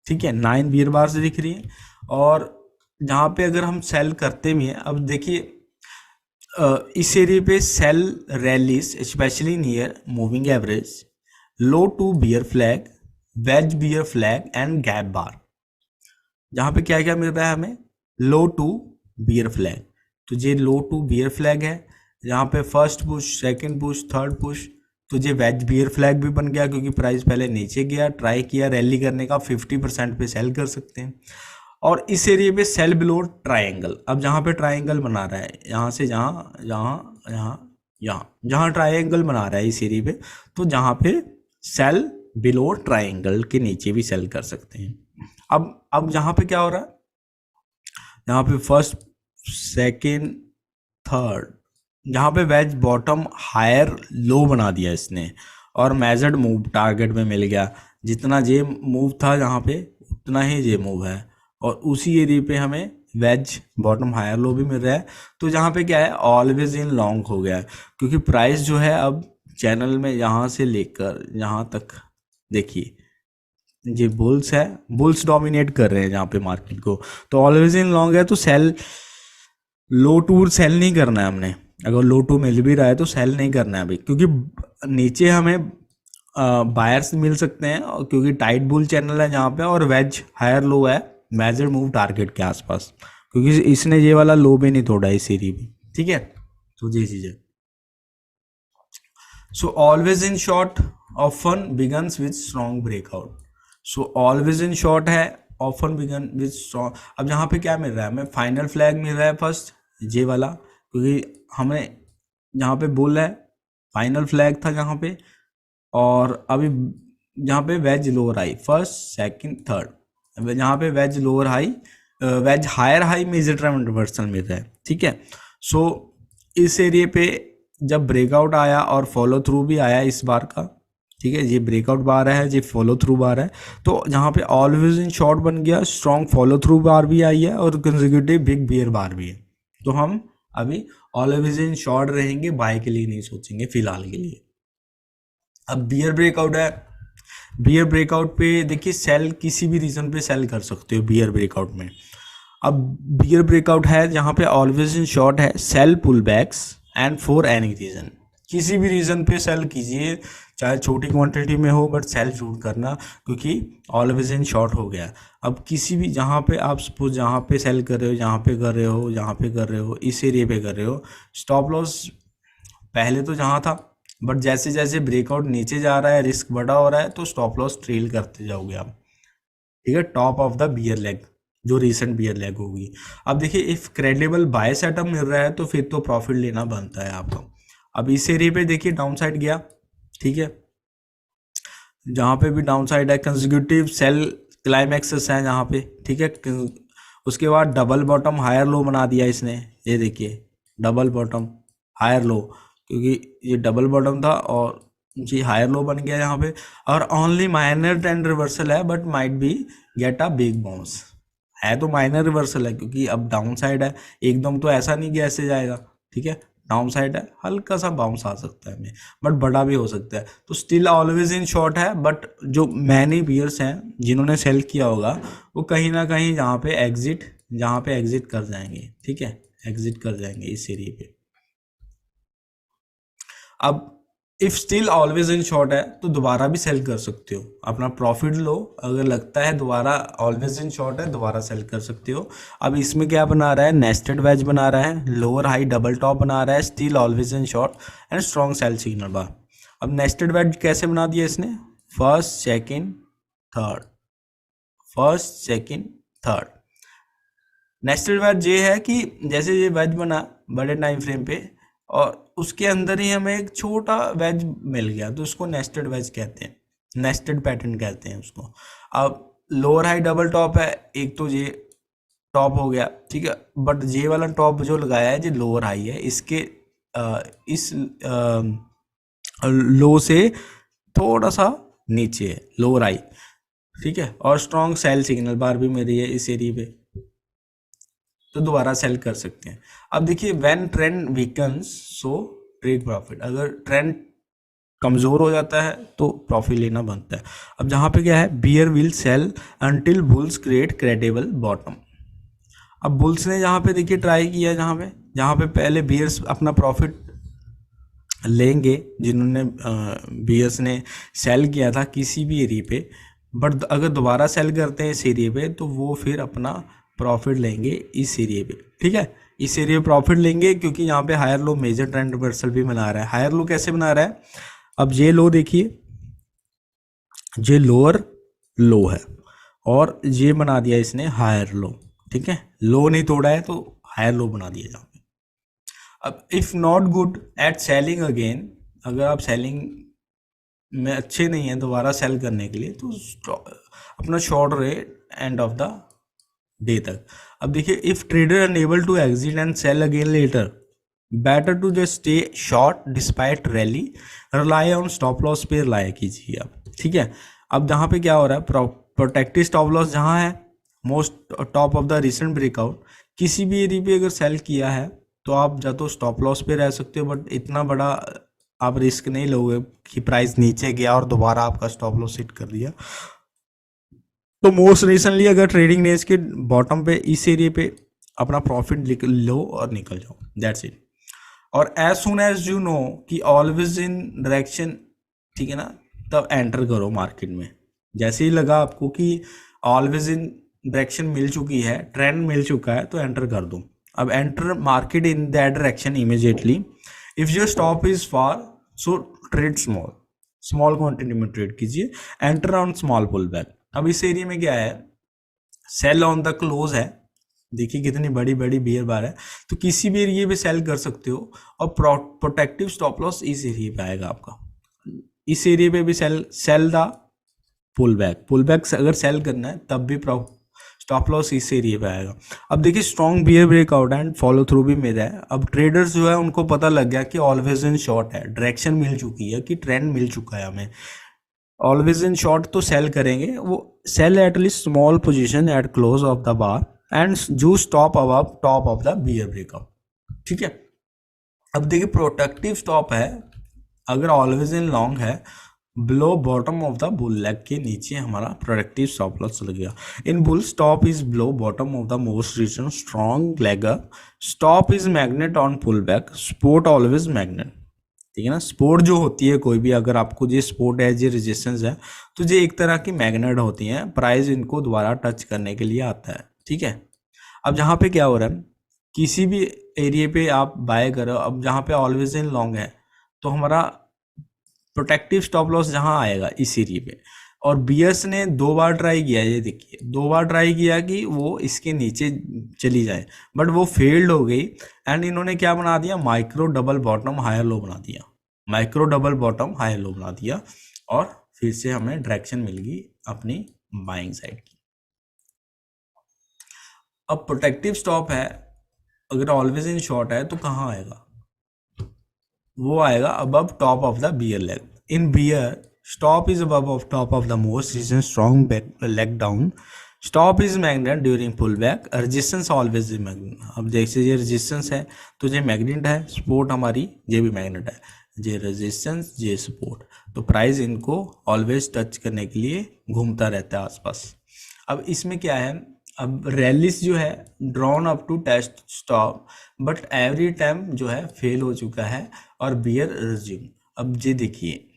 ठीक है, 9 बियर बार से दिख रही है, और जहाँ पे अगर हम सेल करते भी हैं, अब देखिए इस एरिया पे sell rallies specially near moving average, low two bear flag, wedge bear flag and gap bar. जहाँ पे क्या क्या मिल रहा है हमें, लो टू बियर फ्लैग, तो ये लो टू बियर फ्लैग है, यहाँ पे first push, second push, third push, तो ये वेज बियर फ्लैग भी बन गया क्योंकि प्राइस पहले नीचे गया, ट्राई किया रैली करने का, 50% पे सेल कर सकते हैं। और इस एरिया पे सेल बिलो ट्रायंगल, अब जहाँ पे ट्रायंगल बना रहा है यहाँ से जहाँ यहाँ यहाँ यहाँ जहाँ ट्रायंगल बना रहा है इस एरिया पे, तो जहाँ पे सेल बिलो ट्रायंगल के नीचे भी सेल कर सकते हैं। अब जहाँ पे क्या हो रहा है, यहाँ पे फर्स्ट, सेकेंड, थर्ड, जहाँ पे वेज बॉटम हायर लो बना दिया इसने, और मेजर्ड मूव टारगेट में मिल गया, जितना जे मूव था यहाँ पे उतना ही जे मूव है, और उसी एरिया पे हमें वेज बॉटम हायर लो भी मिल रहा है। तो जहाँ पे क्या है, ऑलवेज इन लॉन्ग हो गया है, क्योंकि प्राइस जो है अब चैनल में यहाँ से लेकर यहाँ तक देखिए ये बुल्स है, बुल्स डोमिनेट कर रहे हैं यहाँ पे मार्केट को, तो ऑलवेज इन लॉन्ग है, तो सेल लो टू सेल नहीं करना है हमने, अगर लो टू मिल भी रहा है तो सेल नहीं करना है अभी, क्योंकि नीचे हमें बायर्स मिल सकते हैं, और क्योंकि टाइट बुल चैनल है जहाँ पे, और वेज हायर लो है मेजर मूव टारगेट के आसपास, क्योंकि इसने ये वाला लो भी नहीं तोड़ा इस एरिया में। ठीक है, तो ये चीज़ है। So always in short often begins with strong breakout. So always in short है, ऑफन बिगन विद स्ट्रॉन्ग। अब यहाँ पे क्या मिल रहा है हमें, फाइनल फ्लैग मिल रहा है फर्स्ट, ये वाला, क्योंकि हमें यहाँ पे बोल रहा है फाइनल फ्लैग था यहाँ पे, और अभी यहाँ पे wedge lower high, first, second, third, यहाँ पे wedge lower high, wedge higher high major trend reversal मिल रहा है। ठीक है, सो इस एरिया पे जब ब्रेकआउट आया और फॉलो थ्रू भी आया इस बार का, ठीक है, ये ब्रेकआउट बार है, ये फॉलो थ्रू बार है, तो जहाँ पे ऑलवेज इन शॉर्ट बन गया, स्ट्रॉन्ग फॉलो थ्रू बार भी आई है, और कंसेक्यूटिव बिग बियर बार भी है, तो हम अभी ऑलवेज इन शॉर्ट रहेंगे, बाय के लिए नहीं सोचेंगे फिलहाल के लिए। अब बियर ब्रेकआउट है, बियर ब्रेकआउट पे देखिए सेल किसी भी रीजन पे सेल कर सकते हो बियर ब्रेकआउट में। अब बियर ब्रेकआउट है जहाँ पे ऑलवेज इन शॉर्ट है, sell pull backs and for any reason, किसी भी रीजन पे सेल कीजिए, चाहे छोटी क्वांटिटी में हो, बट सेल जरूर करना, क्योंकि ऑलवेज इन शॉर्ट हो गया। अब किसी भी जहाँ पे आप सपोज जहाँ पे सेल कर रहे हो, जहाँ पे कर रहे हो, जहाँ पे कर रहे हो, इस एरिया पे कर रहे हो, स्टॉप लॉस पहले तो जहाँ था, बट जैसे जैसे ब्रेकआउट नीचे जा रहा है, रिस्क बड़ा हो रहा है, तो स्टॉप लॉस ट्रेल करते जाओगे आप। ठीक है, top of the bear leg, जो रिसेंट बियर लेग होगी। अब देखिए, इफ क्रेडिबल बाय सेटअप मिल रहा है तो फिर तो प्रॉफिट लेना बनता है आपको। अब इस एरिया पे देखिए डाउन साइड गया, ठीक है, जहाँ पे भी डाउन साइड है, कंसेक्यूटिव सेल क्लाइमैक्सेस है जहाँ पे, ठीक है, उसके बाद डबल बॉटम हायर लो बना दिया इसने, ये देखिए डबल बॉटम हायर लो, क्योंकि ये डबल बॉटम था और जी हायर लो बन गया यहाँ पे, और ओनली माइनर ट्रेंड रिवर्सल है, but might be get a big bounce, है तो माइनर रिवर्सल है, क्योंकि अब डाउन साइड है, एकदम तो ऐसा नहीं कि ऐसे जाएगा, ठीक है, डाउन साइड है, हल्का सा बाउंस आ सकता है हमें, बट बड़ा भी हो सकता है, तो स्टिल ऑलवेज इन शॉर्ट है। बट जो मैनी बियर्स हैं जिन्होंने सेल किया होगा वो कहीं ना कहीं जहाँ पे एग्जिट कर जाएंगे, ठीक है, एग्जिट कर जाएंगे इस एरिया पे। अब if still always in short है तो दोबारा भी सेल कर सकते हो, अपना प्रॉफिट लो, अगर लगता है दोबारा ऑलवेज इन शॉर्ट है दोबारा सेल कर सकते हो। अब इसमें क्या बना रहा है, नेस्टेड वेज बना रहा है, लोअर हाई डबल टॉप बना रहा है, still always in short and strong sell signal bar. अब नेस्टेड वेज कैसे बना दिया इसने, first second third, first second third. Nested wedge ये है कि जैसे ये वेज बना बड़े टाइम फ्रेम पे और उसके अंदर ही हमें एक छोटा वेज मिल गया, तो उसको नेस्टेड वेज कहते हैं, नेस्टेड पैटर्न कहते हैं उसको। अब लोअर हाई डबल टॉप है, एक तो ये टॉप हो गया, ठीक है, बट ये वाला टॉप जो लगाया है ये लोअर हाई है, इसके इस लो से थोड़ा सा नीचे है लोअर हाई, ठीक है, और स्ट्रॉन्ग सेल सिग्नल बार भी मेरी है इस एरिया पे, तो दोबारा सेल कर सकते हैं। अब देखिए when trend weakens so trade profit, अगर ट्रेंड कमज़ोर हो जाता है तो प्रॉफिट लेना बनता है। अब जहाँ पे क्या है, bear will sell until bulls create credible bottom. अब बुल्स ने यहाँ पे देखिए ट्राई किया, जहाँ पे पहले बियर्स अपना प्रॉफिट लेंगे, जिन्होंने बियर्स ने सेल किया था किसी भी एरिया पे, बट अगर दोबारा सेल करते हैं इस एरिया पे तो वो फिर अपना प्रॉफिट लेंगे इस एरिया पे, ठीक है, इस एरिया पे प्रॉफिट लेंगे, क्योंकि यहाँ पे higher low major trend reversal भी बना रहा है। हायर लो कैसे बना रहा है, अब ये लो देखिए, ये लोअर लो है और ये बना दिया इसने हायर लो, ठीक है, लो नहीं तोड़ा है तो हायर लो बना दिया जहाँ पे। अब if not good at selling again, अगर आप सेलिंग में अच्छे नहीं है दोबारा सेल करने के लिए, तो अपना शॉर्ट रहे एंड ऑफ द डे तक। अब देखिए if trader unable to exit and sell again later, better to just stay short despite rally, rely on stop loss पे रिलाई कीजिए आप, ठीक है। अब जहाँ पे क्या हो रहा है, प्रोटेक्टिव स्टॉप लॉस जहाँ है most top of the recent breakout, किसी भी एरिया पे अगर सेल किया है तो आप या तो स्टॉप लॉस पे रह सकते हो, बट इतना बड़ा आप रिस्क नहीं लोगे कि प्राइस नीचे गया और दोबारा आपका स्टॉप लॉस हिट कर दिया। तो मोस्ट रिसेंटली अगर ट्रेडिंग रेंज के बॉटम पे इस एरिया पे अपना प्रॉफिट लो और निकल जाओ, दैट्स इट। और as soon as you know कि ऑलवेज इन डायरेक्शन, ठीक है ना, तब एंटर करो मार्केट में। जैसे ही लगा आपको कि ऑलवेज इन डायरेक्शन मिल चुकी है, ट्रेंड मिल चुका है, तो एंटर कर दो। अब enter market in that direction immediately. If your stop is far so trade small, small quantity में ट्रेड कीजिए, enter on small pull back. अब इस एरिया में क्या है, सेल ऑन द क्लोज है, देखिए कितनी बड़ी बड़ी बियर बार है, तो किसी भी एरिया पे सेल कर सकते हो, और प्रोटेक्टिव स्टॉप लॉस इस एरिया पे आएगा आपका, इस एरिया पे भी सेल द पुल बैक अगर सेल करना है तब भी स्टॉप लॉस इस एरिया पे आएगा। अब देखिए strong bear breakout and follow through भी मेरा है। अब ट्रेडर्स जो है उनको पता लग गया कि ऑलवेज इन शॉर्ट है, डायरेक्शन मिल चुकी है कि ट्रेंड मिल चुका है हमें, ऑलवेज इन शॉर्ट तो सेल करेंगे, वो sell at least small position at close of the bar and use stop above top of the bear breakout, ठीक है। अब देखिए प्रोटेक्टिव स्टॉप है, अगर ऑलवेज इन लॉन्ग है, below bottom of the bull leg के नीचे हमारा प्रोटेक्टिव स्टॉप लॉस चल गया। इन bull stop is below bottom of the most recent strong leg, stop is magnet on pull back, support always magnet, ठीक है ना। Support जो होती है कोई भी, अगर आपको ये सपोर्ट है ये रेजिस्टेंस है, तो ये एक तरह की मैग्नेट होती हैं, प्राइस इनको दोबारा टच करने के लिए आता है, ठीक है। अब जहाँ पे क्या हो रहा है, किसी भी एरिया पे आप बाय करो, अब जहाँ पे ऑलवेज इन लॉन्ग है तो हमारा प्रोटेक्टिव स्टॉप लॉस जहाँ आएगा इस एरिया पे, और बियर्स ने 2 बार ट्राई किया, ये देखिए 2 बार ट्राई किया कि वो इसके नीचे चली जाए, बट वो फेल्ड हो गई, एंड इन्होंने क्या बना दिया, micro double bottom higher low बना दिया, micro double bottom higher low बना दिया, और फिर से हमें डायरेक्शन मिल गई अपनी बाइंग साइड की। अब प्रोटेक्टिव स्टॉप है, अगर ऑलवेज इन शॉर्ट है तो कहाँ आएगा, वो आएगा above top of the bear leg. In bear stop is above of top of the most reason strong leg down, stop is magnet during pull back, resistance always is magnet. अब जैसे ये resistance है तो ये magnet है, support हमारी ये भी मैग्नेट है, ये रेजिस्टेंस ये सपोर्ट, तो प्राइस इनको ऑलवेज टच करने के लिए घूमता रहता है आसपास। अब इसमें क्या है, अब रैलीस जो है drawn up to test stop but every time जो है फेल हो चुका है और बियर रिज्यूम। अब ये देखिए,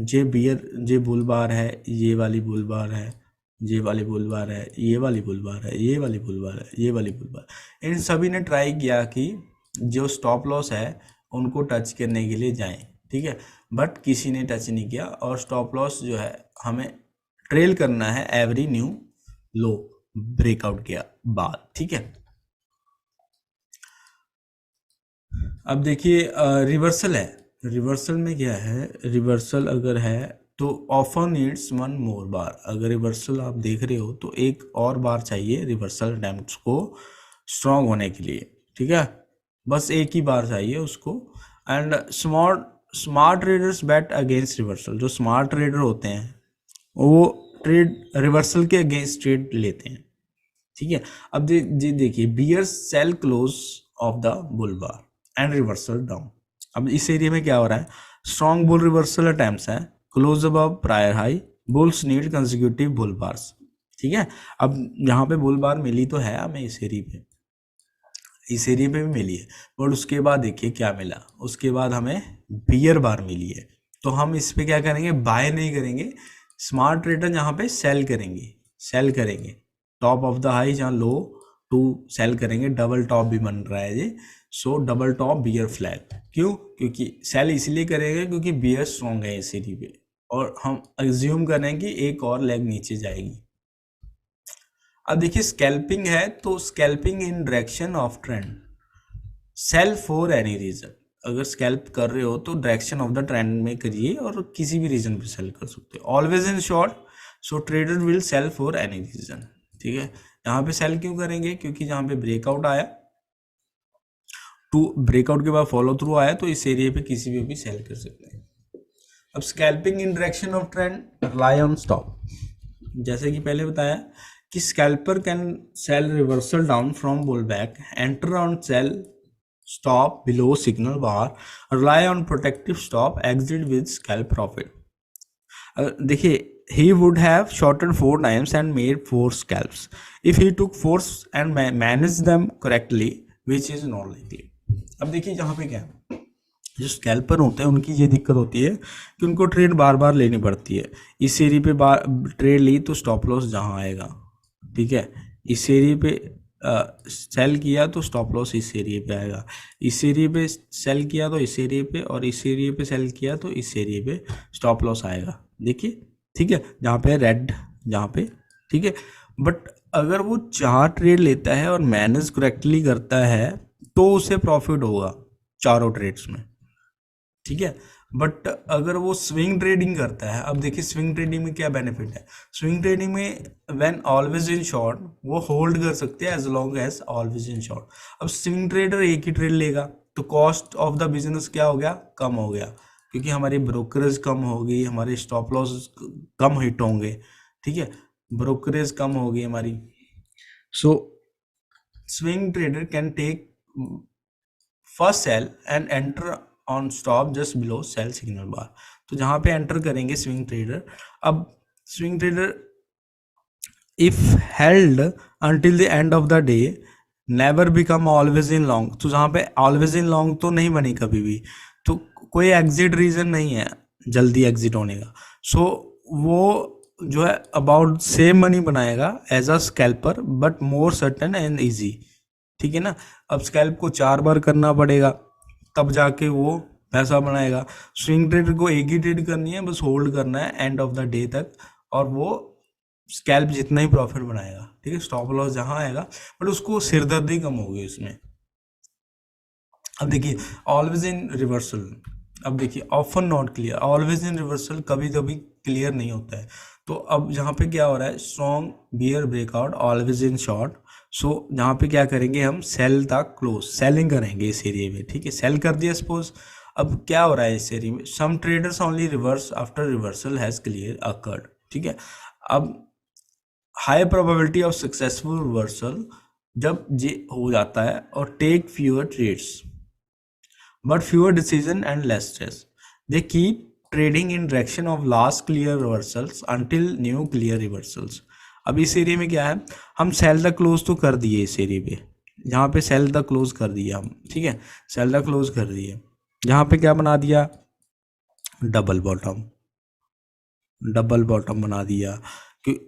ये बियर, ये बुल बार है, ये वाली बुल बार है, ये वाली बुल बार है, ये वाली बुल बार है, ये वाली बुल बार है, ये वाली बुल बार, इन सभी ने ट्राई किया कि जो स्टॉप लॉस है उनको टच करने के लिए जाएं, ठीक है, बट किसी ने टच नहीं किया और स्टॉप लॉस जो है हमें ट्रेल करना है एवरी न्यू लो ब्रेकआउट के बाद, ठीक है। अब देखिए रिवर्सल है, रिवर्सल में क्या है, रिवर्सल अगर है तो ऑफर नीड्स वन मोर बार। अगर रिवर्सल आप देख रहे हो तो एक और बार चाहिए रिवर्सल अटेम्प्ट्स को स्ट्रॉन्ग होने के लिए, ठीक है, बस एक ही बार चाहिए उसको। And smart traders bet against reversal, जो स्मार्ट ट्रेडर होते हैं वो ट्रेड रिवर्सल के अगेंस्ट ट्रेड लेते हैं, ठीक है। अब देखिए bears sell close of the bull bar and reversal down. अब इस एरिया में क्या हो रहा है, स्ट्रॉन्ग बुल रिवर्सल अटेम्प्ट्स है, close above prior high, bulls need consecutive bull bars, ठीक है। अब यहाँ पे बुल बार मिली तो है हमें इस एरिया पे, इस एरिया पे भी मिली है, बट उसके बाद देखिए क्या मिला, उसके बाद हमें बियर बार मिली है, तो हम इस पे क्या करेंगे, बाय नहीं करेंगे, स्मार्ट ट्रेडर यहाँ पे सेल करेंगे, सेल करेंगे टॉप ऑफ द हाई जहाँ लो टू सेल करेंगे, डबल टॉप भी बन रहा है ये, so double top bear flag, क्यों, क्योंकि सेल इसलिए करेंगे क्योंकि बियर स्ट्रॉन्ग है इस एरिया पे और हम अज्यूम करें कि एक और लेग नीचे जाएगी। अब देखिए स्कैल्पिंग है तो scalping in direction of trend, sell for any reason. अगर स्कैल्प कर रहे हो तो डायरेक्शन ऑफ द ट्रेंड में करिए और किसी भी रीजन पे सेल कर सकते हो। Always in short, so trader will sell for any reason, ठीक है। यहाँ पे सेल क्यों करेंगे, क्योंकि जहाँ पे ब्रेकआउट आया टू ब्रेकआउट के बाद फॉलो थ्रू आया तो इस एरिया पे किसी भी सेल कर सकते हैं। अब scalping in direction of trend rely on stop, जैसे कि पहले बताया कि scalper can sell reversal down from bull back, enter on sell stop below signal bar, rely on protective stop, exit with scalp profit। देखिए he would have shorted 4 times and made 4 scalps if he took 4 and managed them correctly, which is not likely। अब देखिए यहाँ पे क्या है, जो scalper होते हैं उनकी ये दिक्कत होती है कि उनको ट्रेड बार बार लेनी पड़ती है। इस एरिया पे बार ट्रेड ली तो स्टॉप लॉस जहाँ आएगा, ठीक है, इस एरिया पे सेल किया तो स्टॉप लॉस इस एरिया पे आएगा, इस एरिया पे सेल किया तो इस एरिया पे, और इस एरिया पे सेल किया तो इस एरिया पे स्टॉप लॉस आएगा, देखिए, ठीक है, जहाँ पे रेड, जहाँ पे, ठीक है। बट अगर वो 4 ट्रेड लेता है और मैनेज करेक्टली करता है तो उसे प्रॉफिट होगा चारों ट्रेड्स में, ठीक है। बट अगर वो स्विंग ट्रेडिंग करता है, अब देखिए स्विंग ट्रेडिंग में क्या बेनिफिट है, स्विंग ट्रेडिंग में व्हेन ऑलवेज इन शॉर्ट वो होल्ड कर सकते हैं as long as always in short. अब स्विंग ट्रेडर एक ही ट्रेड लेगा तो कॉस्ट ऑफ द बिजनेस क्या हो गया, कम हो गया, क्योंकि हमारी ब्रोकरेज कम होगी, हमारे स्टॉप लॉस कम हिट होंगे, ठीक है, ब्रोकरेज कम होगी हमारी। So swing trader can take first sell and enter on stop just below sell signal bar, तो जहाँ पे एंटर करेंगे स्विंग ट्रेडर। अब swing trader if held until the end of the day never become always in long, तो जहाँ पे always in long तो नहीं बनी कभी भी, तो कोई एग्जिट रीजन नहीं है जल्दी एग्जिट होने का, सो वो जो है अबाउट सेम मनी बनाएगा as a scalper but more certain and easy, ठीक है ना। अब स्कैल्प को 4 बार करना पड़ेगा तब जाके वो पैसा बनाएगा। स्विंग ट्रेडर को एक ही ट्रेड करनी है, बस होल्ड करना है एंड ऑफ द डे तक, और वो स्कैल्प जितना ही प्रॉफिट बनाएगा, ठीक है, स्टॉप लॉस जहाँ आएगा, बट उसको सिरदर्दी कम होगी उसमें। अब देखिए ऑलवेज इन रिवर्सल, अब देखिए often not clear, always in reversal कभी कभी क्लियर नहीं होता है, तो अब यहाँ पे क्या हो रहा है, strong bear breakout always in short, so यहाँ पे क्या करेंगे हम, सेल तक क्लोज सेलिंग करेंगे इस एरिया में, ठीक है, सेल कर दिया सपोज। अब क्या हो रहा है इस एरिया में, some traders only reverse after reversal has clear occurred, ठीक है। अब high probability of successful reversal जब ये हो जाता है, और take fewer trades but fewer decision and less stress. They keep trading in direction of last clear reversals until new clear reversals. अब इस एरिया में क्या है, हम सेल द क्लोज तो कर दिए इस एरिया पे, जहाँ पे सेल द क्लोज कर दिया हम, ठीक है, सेल द क्लोज कर दिए, जहाँ पे क्या बना दिया, डबल बॉटम, डबल बॉटम बना दिया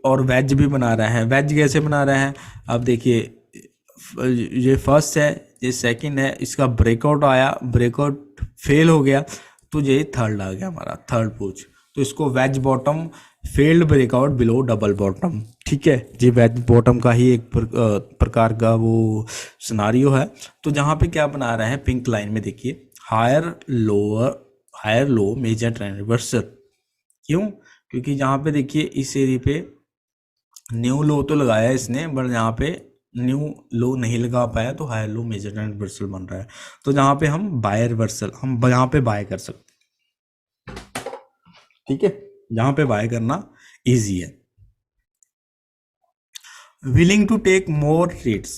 और वेज भी बना रहे हैं। वेज कैसे बना रहे हैं, अब देखिए ये फर्स्ट है, ये सेकंड है, इसका ब्रेकआउट आया, ब्रेकआउट फेल हो गया, तो ये थर्ड आ गया हमारा, थर्ड पोज, तो इसको wedge bottom failed breakout below double bottom, ठीक है, ये वेज बॉटम का ही एक प्रकार का वो सिनारियो है। तो जहाँ पे क्या बना रहे हैं, पिंक लाइन में देखिए, higher low major trend reversal, क्यों, क्योंकि यहाँ पे देखिए इस एरिया पे न्यू लो तो लगाया इसने, बट यहाँ पे न्यू लो नहीं लगा पाया, तो higher low major trend reversal बन रहा है। तो जहाँ पे हम बाय रिवर्सल, हम यहाँ पे बाय कर सकते, ठीक है, जहाँ पे बाय करना इजी है। Willing to take more trades,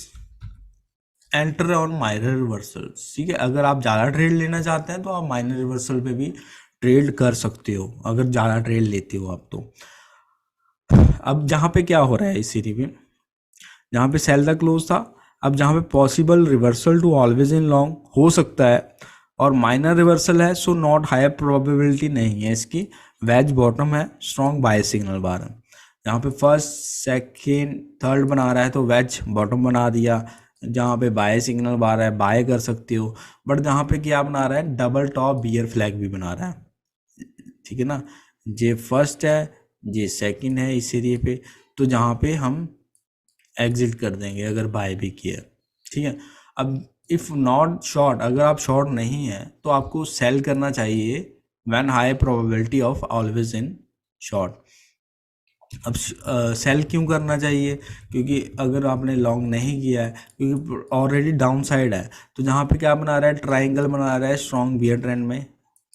enter on minor reversal, ठीक है, अगर आप ज़्यादा ट्रेड लेना चाहते हैं तो आप माइनर रिवर्सल पे भी ट्रेड कर सकते हो, अगर ज़्यादा ट्रेड लेते हो आप तो। अब जहाँ पे क्या हो रहा है इस सीरीज में, जहाँ पे सेल द क्लोज था, अब जहाँ पे possible reversal to always in long हो सकता है और माइनर रिवर्सल है, सो नॉट हायर प्रोबेबिलिटी नहीं है इसकी, वेज बॉटम है, स्ट्रॉन्ग बाय सिग्नल बार है। जहाँ पे फर्स्ट सेकेंड थर्ड बना रहा है तो वेज बॉटम बना दिया, जहाँ पे बाय सिग्नल बार है बाय कर सकते हो, बट जहाँ पे क्या बना रहा है, डबल टॉप बियर फ्लैग भी बना रहा है, ठीक है ना, ये फर्स्ट है, ये सेकंड है इस एरिया पे, तो जहाँ पे हम एग्जिट कर देंगे अगर बाय भी किया, ठीक है। अब इफ़ नॉट शॉर्ट, अगर आप शॉर्ट नहीं है तो आपको सेल करना चाहिए when high probability of always in short. अब सेल क्यों करना चाहिए, क्योंकि अगर आपने लॉन्ग नहीं किया है, क्योंकि ऑलरेडी डाउन साइड है, तो जहाँ पे क्या बना रहा है, ट्राइंगल बना रहा है स्ट्रॉन्ग बियर ट्रेंड में,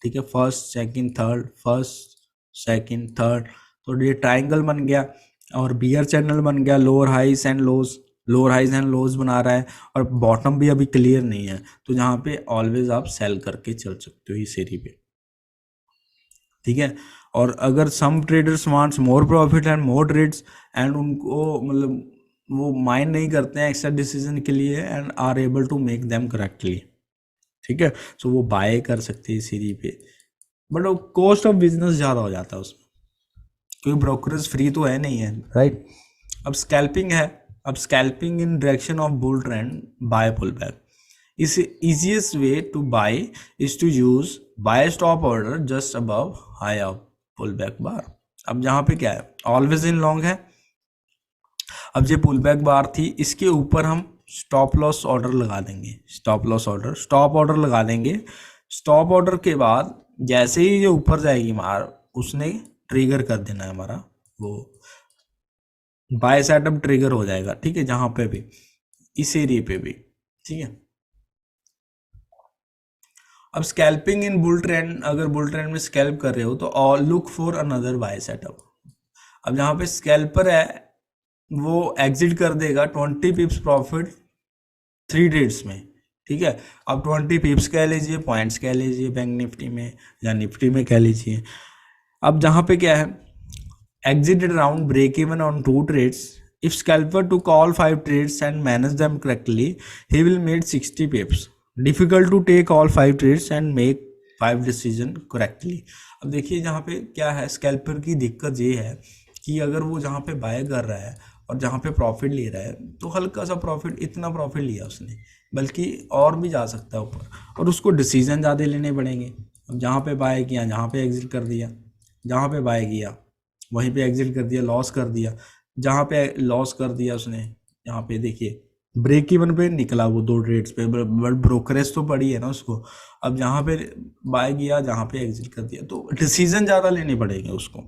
ठीक है, first second third, first second third, तो ये ट्राइंगल बन गया और बियर चैनल बन गया, lower highs and lows, lower highs and lows बना रहा है, और बॉटम भी अभी क्लियर नहीं है, तो जहाँ पे ऑलवेज आप सेल करके चल सकते हो इस एरिया पे, ठीक है। और अगर some traders wants more profit and more trades, and उनको मतलब वो माइंड नहीं करते हैं एक्स्ट्रा डिसीजन के लिए and are able to make them correctly, ठीक है, सो वो बाय कर सकते हैं इस एरिया पे, बट वो कॉस्ट ऑफ बिजनेस ज़्यादा हो जाता है उसमें, क्योंकि ब्रोकरेज फ्री तो है नहीं है, राइट। अब स्कैल्पिंग है, अब scalping in direction of bull trend buy pull back, is easiest way to buy is to use buy stop order just above high up pull back bar। अब जहाँ पे क्या है, ऑलवेज इन लॉन्ग है, अब ये पुल बैक बार थी, इसके ऊपर हम स्टॉप लॉस ऑर्डर लगा देंगे, stop loss order, stop order लगा देंगे, स्टॉप ऑर्डर के बाद जैसे ही ये ऊपर जाएगी मार, उसने ट्रिगर कर देना है हमारा वो बाय सेटअप ट्रिगर हो जाएगा, ठीक है, जहाँ पे भी इस एरिया पे भी, ठीक है। अब स्कैल्पिंग इन बुल ट्रेंड, अगर बुल ट्रेंड में स्कैल्प कर रहे हो तो all look for another by setup. अब जहाँ पे स्कैल्पर है वो एग्जिट कर देगा 20 पिप्स प्रॉफिट 3 ट्रेड्स में, ठीक है। अब 20 पिप्स कह लीजिए, पॉइंट्स कह लीजिए बैंक निफ्टी में या निफ्टी में कह लीजिए। अब जहाँ पे क्या है, exited around break even on 2 trades, if scalper took all 5 trades and managed them correctly he will made 60 pips, difficult to take all 5 trades and make 5 decision correctly। अब देखिए जहाँ पे क्या है, स्कैल्पर की दिक्कत ये है कि अगर वो जहाँ पे बाय कर रहा है और जहाँ पे प्रॉफिट ले रहा है तो हल्का सा प्रॉफिट, इतना प्रॉफिट लिया उसने, बल्कि और भी जा सकता है ऊपर, और उसको डिसीजन ज़्यादा लेने पड़ेंगे। अब जहाँ पे बाय किया जहाँ पे एग्जिट कर दिया, जहाँ पे बाय किया वहीं पे एग्जिट कर दिया, लॉस कर दिया, जहाँ पे लॉस कर दिया उसने, यहाँ पे देखिए ब्रेक इवन पे निकला वो 2 ट्रेड्स पे, बट ब्रोकरेज तो पड़ी है ना उसको। अब जहाँ पे बाय किया जहाँ पे एग्जिट कर दिया, तो डिसीजन ज़्यादा लेने पड़ेंगे उसको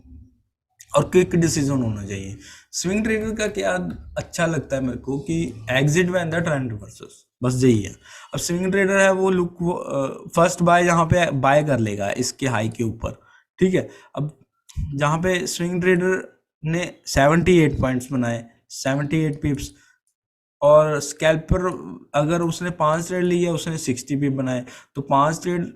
और क्विक डिसीजन होना चाहिए। स्विंग ट्रेडर का क्या अच्छा लगता है मेरे को कि exit when the trend reverses, बस यही है। अब स्विंग ट्रेडर है वो लुक, वो फर्स्ट बाय यहाँ पे बाय कर लेगा इसके हाई के ऊपर, ठीक है। अब जहाँ पे स्विंग ट्रेडर ने 78 पॉइंट्स बनाए, 78 पिप्स। और स्कैल्पर अगर उसने 5 ट्रेड लिए, उसने 60 पिप बनाए। तो 5 ट्रेड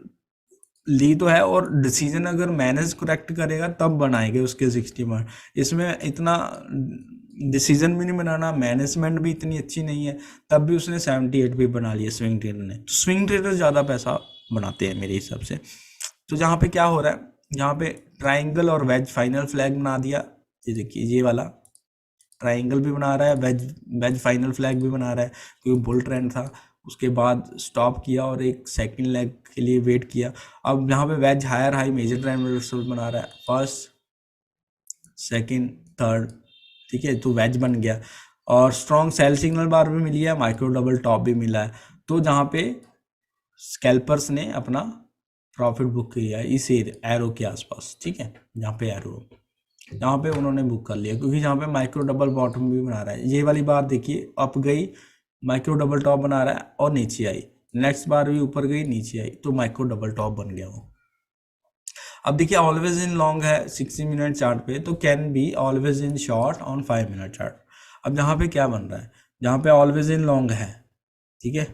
ली तो है, और डिसीजन अगर मैनेज करेक्ट करेगा तब बनाएंगे उसके 60 पॉइंट। इसमें इतना डिसीजन भी नहीं बनाना, मैनेजमेंट भी इतनी अच्छी नहीं है, तब भी उसने 78 भी बना लिया स्विंग ट्रेडर ने। तो स्विंग ट्रेडर ज़्यादा पैसा बनाते हैं मेरे हिसाब से। तो जहाँ पे क्या हो रहा है, यहाँ पे ट्राइंगल और वेज फाइनल फ्लैग बना दिया। ये देखिए, ये वाला ट्राइंगल भी बना रहा है, वेज वेज फाइनल फ्लैग भी बना रहा है, क्योंकि बुल ट्रेंड था। उसके बाद स्टॉप किया और एक सेकंड लेग के लिए वेट किया। अब यहाँ पे wedge higher high major trend reversal बना रहा है, फर्स्ट सेकंड थर्ड, ठीक है, तो वेज बन गया। और स्ट्रॉन्ग सेल सिग्नल बार भी मिली है, माइक्रो डबल टॉप भी मिला है। तो जहाँ पे स्कैल्पर्स ने अपना प्रॉफिट बुक किया है इस एरो के आसपास, ठीक है, जहाँ पे एरो, यहाँ पे उन्होंने बुक कर लिया, क्योंकि यहाँ पे माइक्रो डबल बॉटम भी बना रहा है। ये वाली बार देखिए, अप गई, माइक्रो डबल टॉप बना रहा है और नीचे आई, नेक्स्ट बार भी ऊपर गई नीचे आई, तो माइक्रो डबल टॉप बन गया वो। अब देखिए, ऑलवेज इन लॉन्ग है 60 मिनट चार्ट पे, तो can be always in short on 5 minute chart. अब यहाँ पे क्या बन रहा है, जहाँ पे ऑलवेज इन लॉन्ग है, ठीक है,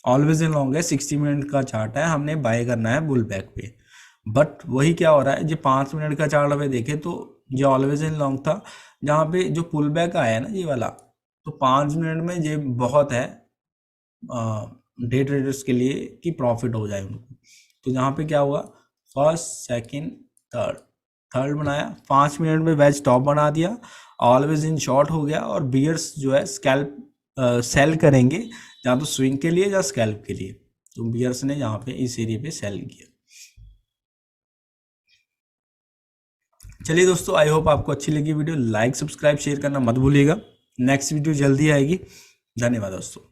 ऑलवेज इन लॉन्ग है, 60 मिनट का चार्ट है, हमने बाय करना है बुल बैक पे। बट वही क्या हो रहा है, जो 5 मिनट का चार्ट पे देखे तो जो ऑलवेज इन लॉन्ग था, जहाँ पे जो पुल बैक आया है ना ये वाला, तो 5 मिनट में ये बहुत है डे ट्रेडर्स के लिए कि प्रॉफिट हो जाए उनको। तो यहाँ पे क्या हुआ, फर्स्ट सेकंड थर्ड, थर्ड बनाया, 5 मिनट में वेज टॉप बना दिया, ऑलवेज इन शॉर्ट हो गया। और बियर्स जो है स्कैल्प सेल करेंगे, या तो स्विंग के लिए या स्कैल्प के लिए, तो बियर्स ने यहाँ पे इस एरिया पे सेल किया। चलिए दोस्तों, आई होप आपको अच्छी लगी वीडियो। लाइक सब्सक्राइब शेयर करना मत भूलिएगा। नेक्स्ट वीडियो जल्दी आएगी। धन्यवाद दोस्तों।